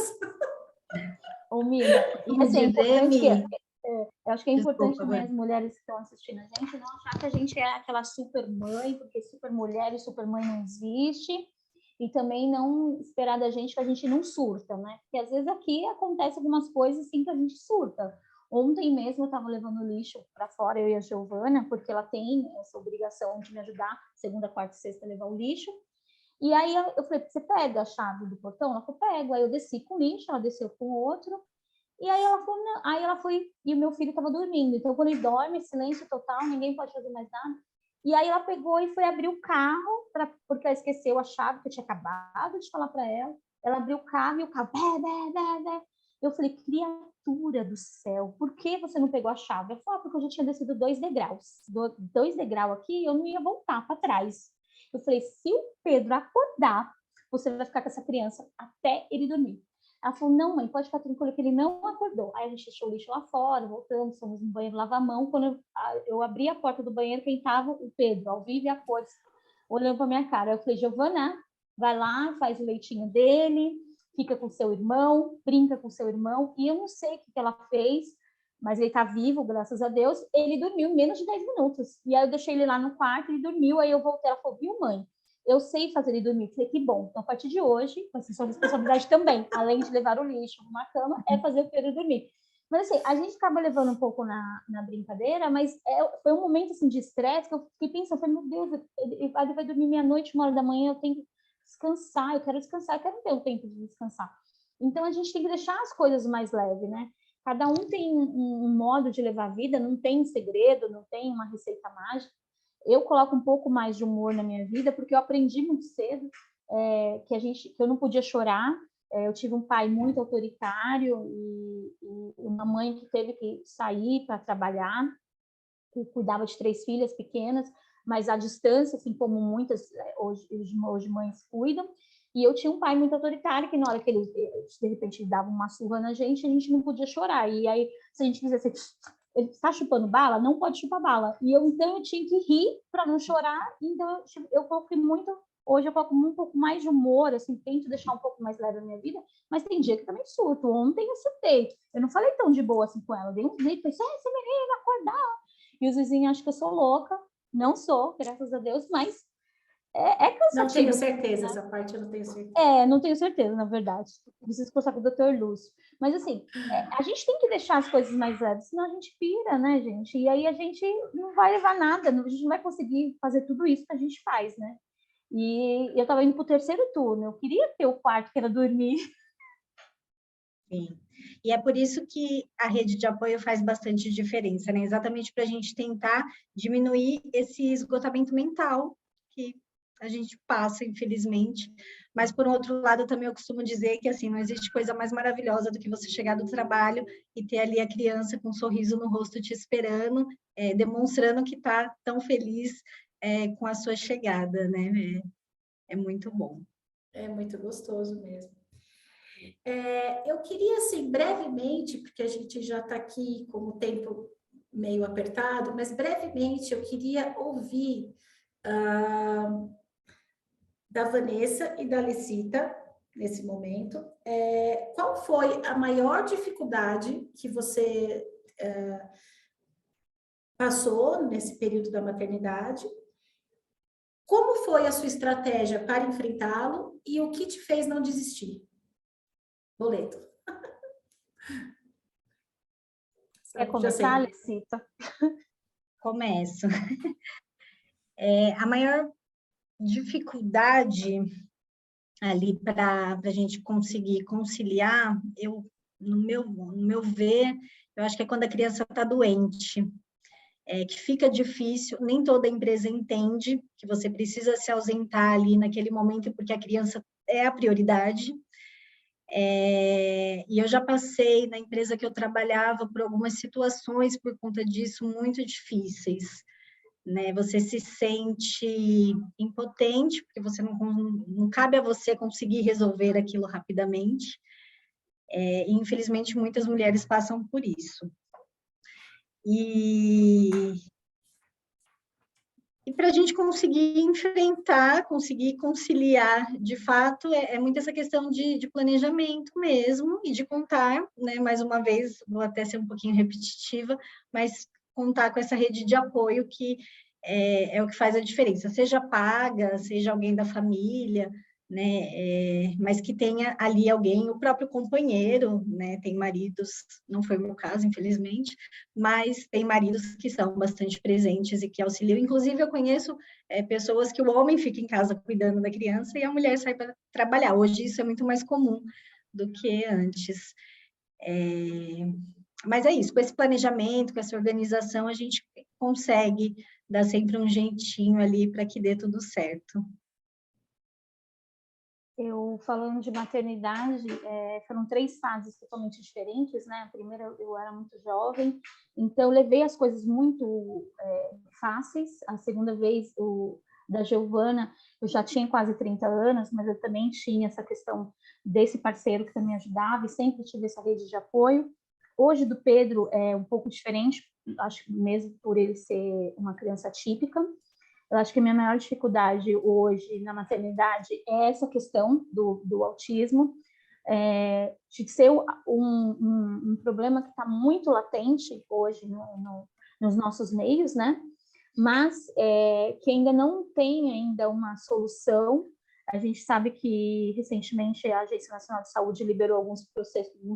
Ô, Mina, e assim, é importante eu acho que é importante também as mulheres que estão assistindo a gente não achar que a gente é aquela super mãe, porque super mulher e super mãe não existe, e também não esperar da gente que a gente não surta, né? Porque às vezes aqui acontece algumas coisas assim que a gente surta. Ontem mesmo eu estava levando lixo para fora, eu e a Giovana, porque ela tem essa obrigação de me ajudar, segunda, quarta e sexta, a levar o lixo. E aí eu falei, você pega a chave do portão? Ela falou, pego. Aí eu desci com o lixo, ela desceu com o outro. E aí ela falou, não. Aí ela foi, e o meu filho estava dormindo. Então, quando ele dorme, silêncio total, ninguém pode fazer mais nada. E aí ela pegou e foi abrir o carro, porque ela esqueceu a chave, que eu tinha acabado de falar para ela. Ela abriu o carro e o carro, bé. Eu falei, criatura do céu, por que você não pegou a chave? Ela falou, porque eu já tinha descido 2 degraus. 2 degraus aqui, eu não ia voltar para trás. Eu falei, se o Pedro acordar, você vai ficar com essa criança até ele dormir. Ela falou, não, mãe, pode ficar tranquila que ele não acordou. Aí a gente deixou o lixo lá fora, voltamos, fomos no banheiro lavar a mão. Quando eu abri a porta do banheiro, quem estava? O Pedro, ao vivo e a cores, olhando para minha cara. Eu falei, Giovana, vai lá, faz o leitinho dele, fica com seu irmão, brinca com seu irmão. E eu não sei o que ela fez, mas ele está vivo, graças a Deus. Ele dormiu em menos de 10 minutos. E aí eu deixei ele lá no quarto, ele dormiu, aí eu voltei, ela falou, viu, mãe? Eu sei fazer ele dormir. Falei, que bom. Então, a partir de hoje, vai ser sua responsabilidade também, além de levar o lixo, arrumar a cama, é fazer o Pedro dormir. Mas assim, a gente acaba levando um pouco na brincadeira, mas foi um momento assim, de estresse que eu fiquei pensando, falei, meu Deus, ele vai dormir meia-noite, 1h da manhã, eu tenho que descansar, eu quero ter o tempo de descansar. Então a gente tem que deixar as coisas mais leves, né? Cada um tem um modo de levar a vida, não tem segredo, não tem uma receita mágica. Eu coloco um pouco mais de humor na minha vida, porque eu aprendi muito cedo que eu não podia chorar. Eu tive um pai muito autoritário e uma mãe que teve que sair para trabalhar, que cuidava de 3 filhas pequenas, mas à distância, assim como muitas hoje mães cuidam. E eu tinha um pai muito autoritário, que na hora que ele, de repente, dava uma surra na gente, a gente não podia chorar. E aí, se a gente quisesse, ele está chupando bala? Não pode chupar bala. E então eu tinha que rir para não chorar. Então eu coloquei muito. Hoje eu coloco um pouco mais de humor, assim, tento deixar um pouco mais leve a minha vida, mas tem dia que também surto. Ontem eu surtei. Eu não falei tão de boa assim com ela. Dei um grito, pensei, essa menina acordar. E os vizinhos acham que eu sou louca. Não sou, graças a Deus, mas é cansativo. Não tenho certeza, né? Essa parte eu não tenho certeza. Não tenho certeza, na verdade. Preciso conversar com o Dr. Lúcio. Mas, assim, a gente tem que deixar as coisas mais leves, senão a gente pira, né, gente? E aí a gente não vai levar nada, a gente não vai conseguir fazer tudo isso que a gente faz, né? E eu estava indo para o 3º turno, eu queria ter o quarto que era dormir. Sim. E é por isso que a rede de apoio faz bastante diferença, né? Exatamente para a gente tentar diminuir esse esgotamento mental que a gente passa, infelizmente. Mas, por outro lado, também eu costumo dizer que, assim, não existe coisa mais maravilhosa do que você chegar do trabalho e ter ali a criança com um sorriso no rosto te esperando, demonstrando que está tão feliz com a sua chegada, né? É muito bom. É muito gostoso mesmo. Eu queria, assim, brevemente, porque a gente já está aqui com o tempo meio apertado, mas brevemente eu queria ouvir da Vanessa e da Licita, nesse momento, qual foi a maior dificuldade que você passou nesse período da maternidade? Como foi a sua estratégia para enfrentá-lo e o que te fez não desistir? Boleto. Quer começar, Licita? Começo. A maior dificuldade ali para a gente conseguir conciliar, no meu ver, eu acho que é quando a criança está doente, que fica difícil, nem toda empresa entende que você precisa se ausentar ali naquele momento, porque a criança é a prioridade. E eu já passei na empresa que eu trabalhava por algumas situações por conta disso muito difíceis, né? Você se sente impotente, porque você não cabe a você conseguir resolver aquilo rapidamente. E, infelizmente, muitas mulheres passam por isso. E para a gente conseguir enfrentar, conseguir conciliar, de fato, é muito essa questão de planejamento mesmo, e de contar, né, mais uma vez, vou até ser um pouquinho repetitiva, mas contar com essa rede de apoio que é o que faz a diferença, seja paga, seja alguém da família, né, mas que tenha ali alguém, o próprio companheiro, né, tem maridos, não foi o meu caso, infelizmente, mas tem maridos que são bastante presentes e que auxiliam. Inclusive, eu conheço pessoas que o homem fica em casa cuidando da criança e a mulher sai para trabalhar. Hoje isso é muito mais comum do que antes. Mas é isso, com esse planejamento, com essa organização, a gente consegue dar sempre um jeitinho ali para que dê tudo certo. Eu, falando de maternidade, foram 3 fases totalmente diferentes, né? A primeira, eu era muito jovem, então eu levei as coisas muito fáceis. A segunda vez, da Giovana, eu já tinha quase 30 anos, mas eu também tinha essa questão desse parceiro que também ajudava, e sempre tive essa rede de apoio. Hoje, do Pedro, é um pouco diferente, acho que mesmo por ele ser uma criança típica. Eu acho que a minha maior dificuldade hoje na maternidade é essa questão do autismo, de ser um problema que está muito latente hoje nos nossos meios, né? Mas que ainda não tem ainda uma solução. A gente sabe que, recentemente, a Agência Nacional de Saúde liberou alguns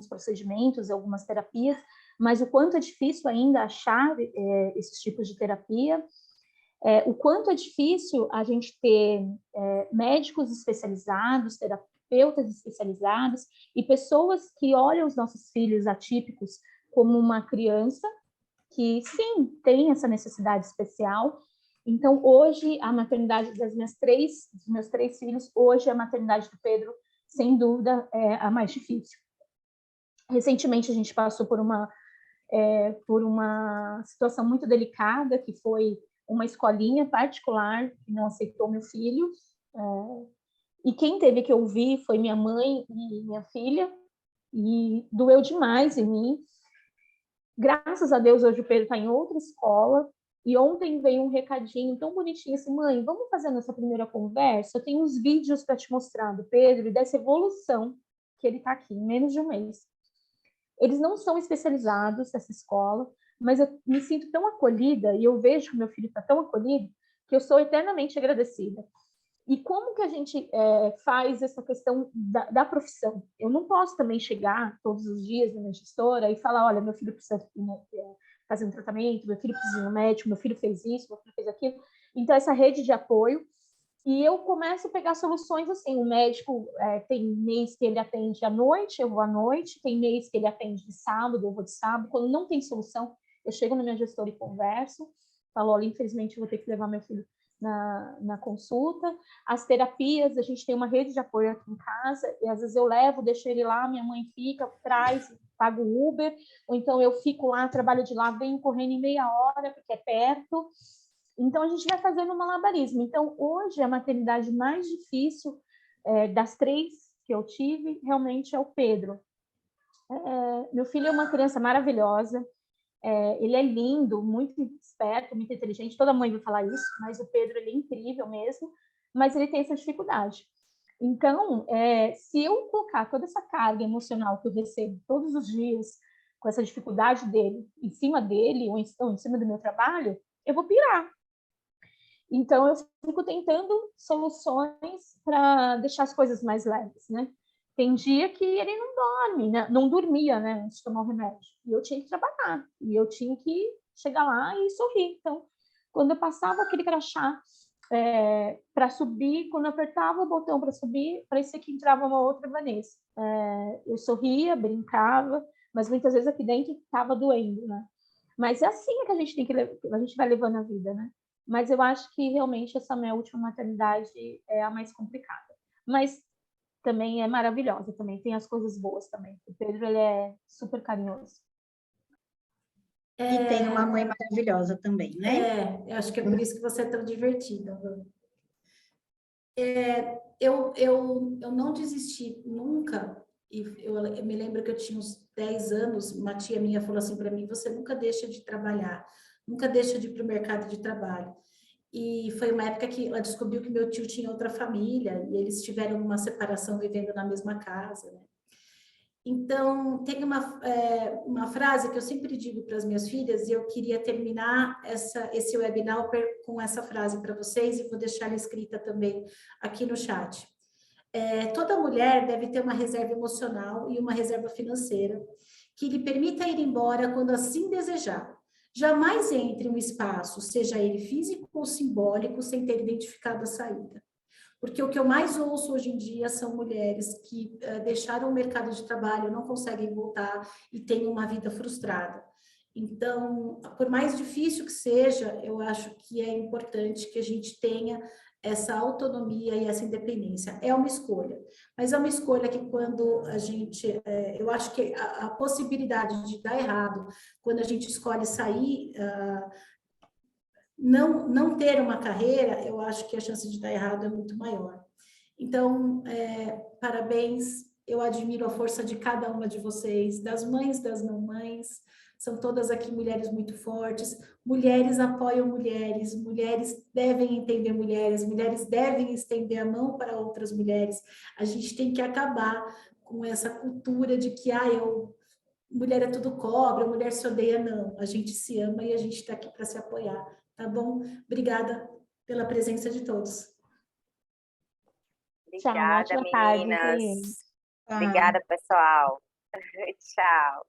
procedimentos, algumas terapias, mas o quanto é difícil ainda achar esses tipos de terapia, o quanto é difícil a gente ter médicos especializados, terapeutas especializados e pessoas que olham os nossos filhos atípicos como uma criança que, sim, tem essa necessidade especial. Então, hoje, a maternidade dos meus três filhos, hoje a maternidade do Pedro, sem dúvida, é a mais difícil. Recentemente, a gente passou por uma situação muito delicada, que foi uma escolinha particular que não aceitou meu filho. E quem teve que ouvir foi minha mãe e minha filha, e doeu demais em mim. Graças a Deus, hoje o Pedro está em outra escola, e ontem veio um recadinho tão bonitinho assim: mãe, vamos fazer a nossa primeira conversa? Eu tenho uns vídeos para te mostrar do Pedro e dessa evolução que ele está aqui, em menos de um mês. Eles não são especializados nessa escola, mas eu me sinto tão acolhida, e eu vejo que meu filho está tão acolhido, que eu sou eternamente agradecida. E como que a gente faz essa questão da profissão? Eu não posso também chegar todos os dias na minha gestora e falar: olha, meu filho precisa fazer um tratamento, meu filho precisa ir no médico, meu filho fez isso, meu filho fez aquilo. Então, essa rede de apoio, e eu começo a pegar soluções assim. O médico tem mês que ele atende à noite, eu vou à noite, tem mês que ele atende de sábado, eu vou de sábado. Quando não tem solução, eu chego na minha gestora e converso, falo: olha, infelizmente eu vou ter que levar meu filho na consulta. As terapias, a gente tem uma rede de apoio aqui em casa, e às vezes eu levo, deixo ele lá, minha mãe fica, traz, paga o Uber, ou então eu fico lá, trabalho de lá, venho correndo em meia hora, porque é perto. Então, a gente vai fazendo um malabarismo. Então, hoje, a maternidade mais difícil das três que eu tive, realmente é o Pedro. Meu filho é uma criança maravilhosa, ele é lindo, muito esperto, muito inteligente, toda mãe vai falar isso, mas o Pedro, ele é incrível mesmo, mas ele tem essa dificuldade. Então, se eu colocar toda essa carga emocional que eu recebo todos os dias, com essa dificuldade dele, em cima dele, ou em cima do meu trabalho, eu vou pirar. Então, eu fico tentando soluções para deixar as coisas mais leves, né? Tem dia que ele não dorme, né? Não dormia, né, antes de tomar o remédio. E eu tinha que trabalhar, e eu tinha que chegar lá e sorrir. Então, quando eu passava aquele crachá para subir, quando eu apertava o botão para subir, parecia que entrava uma outra Vanessa. Eu sorria, brincava, mas muitas vezes aqui dentro estava doendo, né? Mas é assim que a gente a gente vai levando a vida, né? Mas eu acho que realmente essa minha última maternidade é a mais complicada. Mas também é maravilhosa, também tem as coisas boas também. O Pedro, ele é super carinhoso. E tem uma mãe maravilhosa também, né? Eu acho que é por isso que você é tão divertida. Eu não desisti nunca, e eu me lembro que eu tinha uns 10 anos, uma tia minha falou assim para mim: você nunca deixa de trabalhar, nunca deixa de ir para o mercado de trabalho. E foi uma época que ela descobriu que meu tio tinha outra família, e eles tiveram uma separação vivendo na mesma casa, né? Então, tem uma frase que eu sempre digo para as minhas filhas, e eu queria terminar esse webinar com essa frase para vocês, e vou deixar ela escrita também aqui no chat. Toda mulher deve ter uma reserva emocional e uma reserva financeira que lhe permita ir embora quando assim desejar. Jamais entre em um espaço, seja ele físico ou simbólico, sem ter identificado a saída. Porque o que eu mais ouço hoje em dia são mulheres que deixaram o mercado de trabalho, não conseguem voltar e têm uma vida frustrada. Então, por mais difícil que seja, eu acho que é importante que a gente tenha essa autonomia e essa independência. É uma escolha, mas é uma escolha que quando a gente... eu acho que a possibilidade de dar errado, quando a gente escolhe sair... não ter uma carreira, eu acho que a chance de dar errado é muito maior. Então, parabéns, eu admiro a força de cada uma de vocês, das mães, das não mães, são todas aqui mulheres muito fortes, mulheres apoiam mulheres, mulheres devem entender mulheres, mulheres devem estender a mão para outras mulheres. A gente tem que acabar com essa cultura de que mulher é tudo cobra, mulher se odeia. Não, a gente se ama e a gente está aqui para se apoiar, tá bom? Obrigada pela presença de todos. Tchau, Obrigada, ótima tarde, meninas. Inês. Tá. Obrigada, pessoal. Tchau.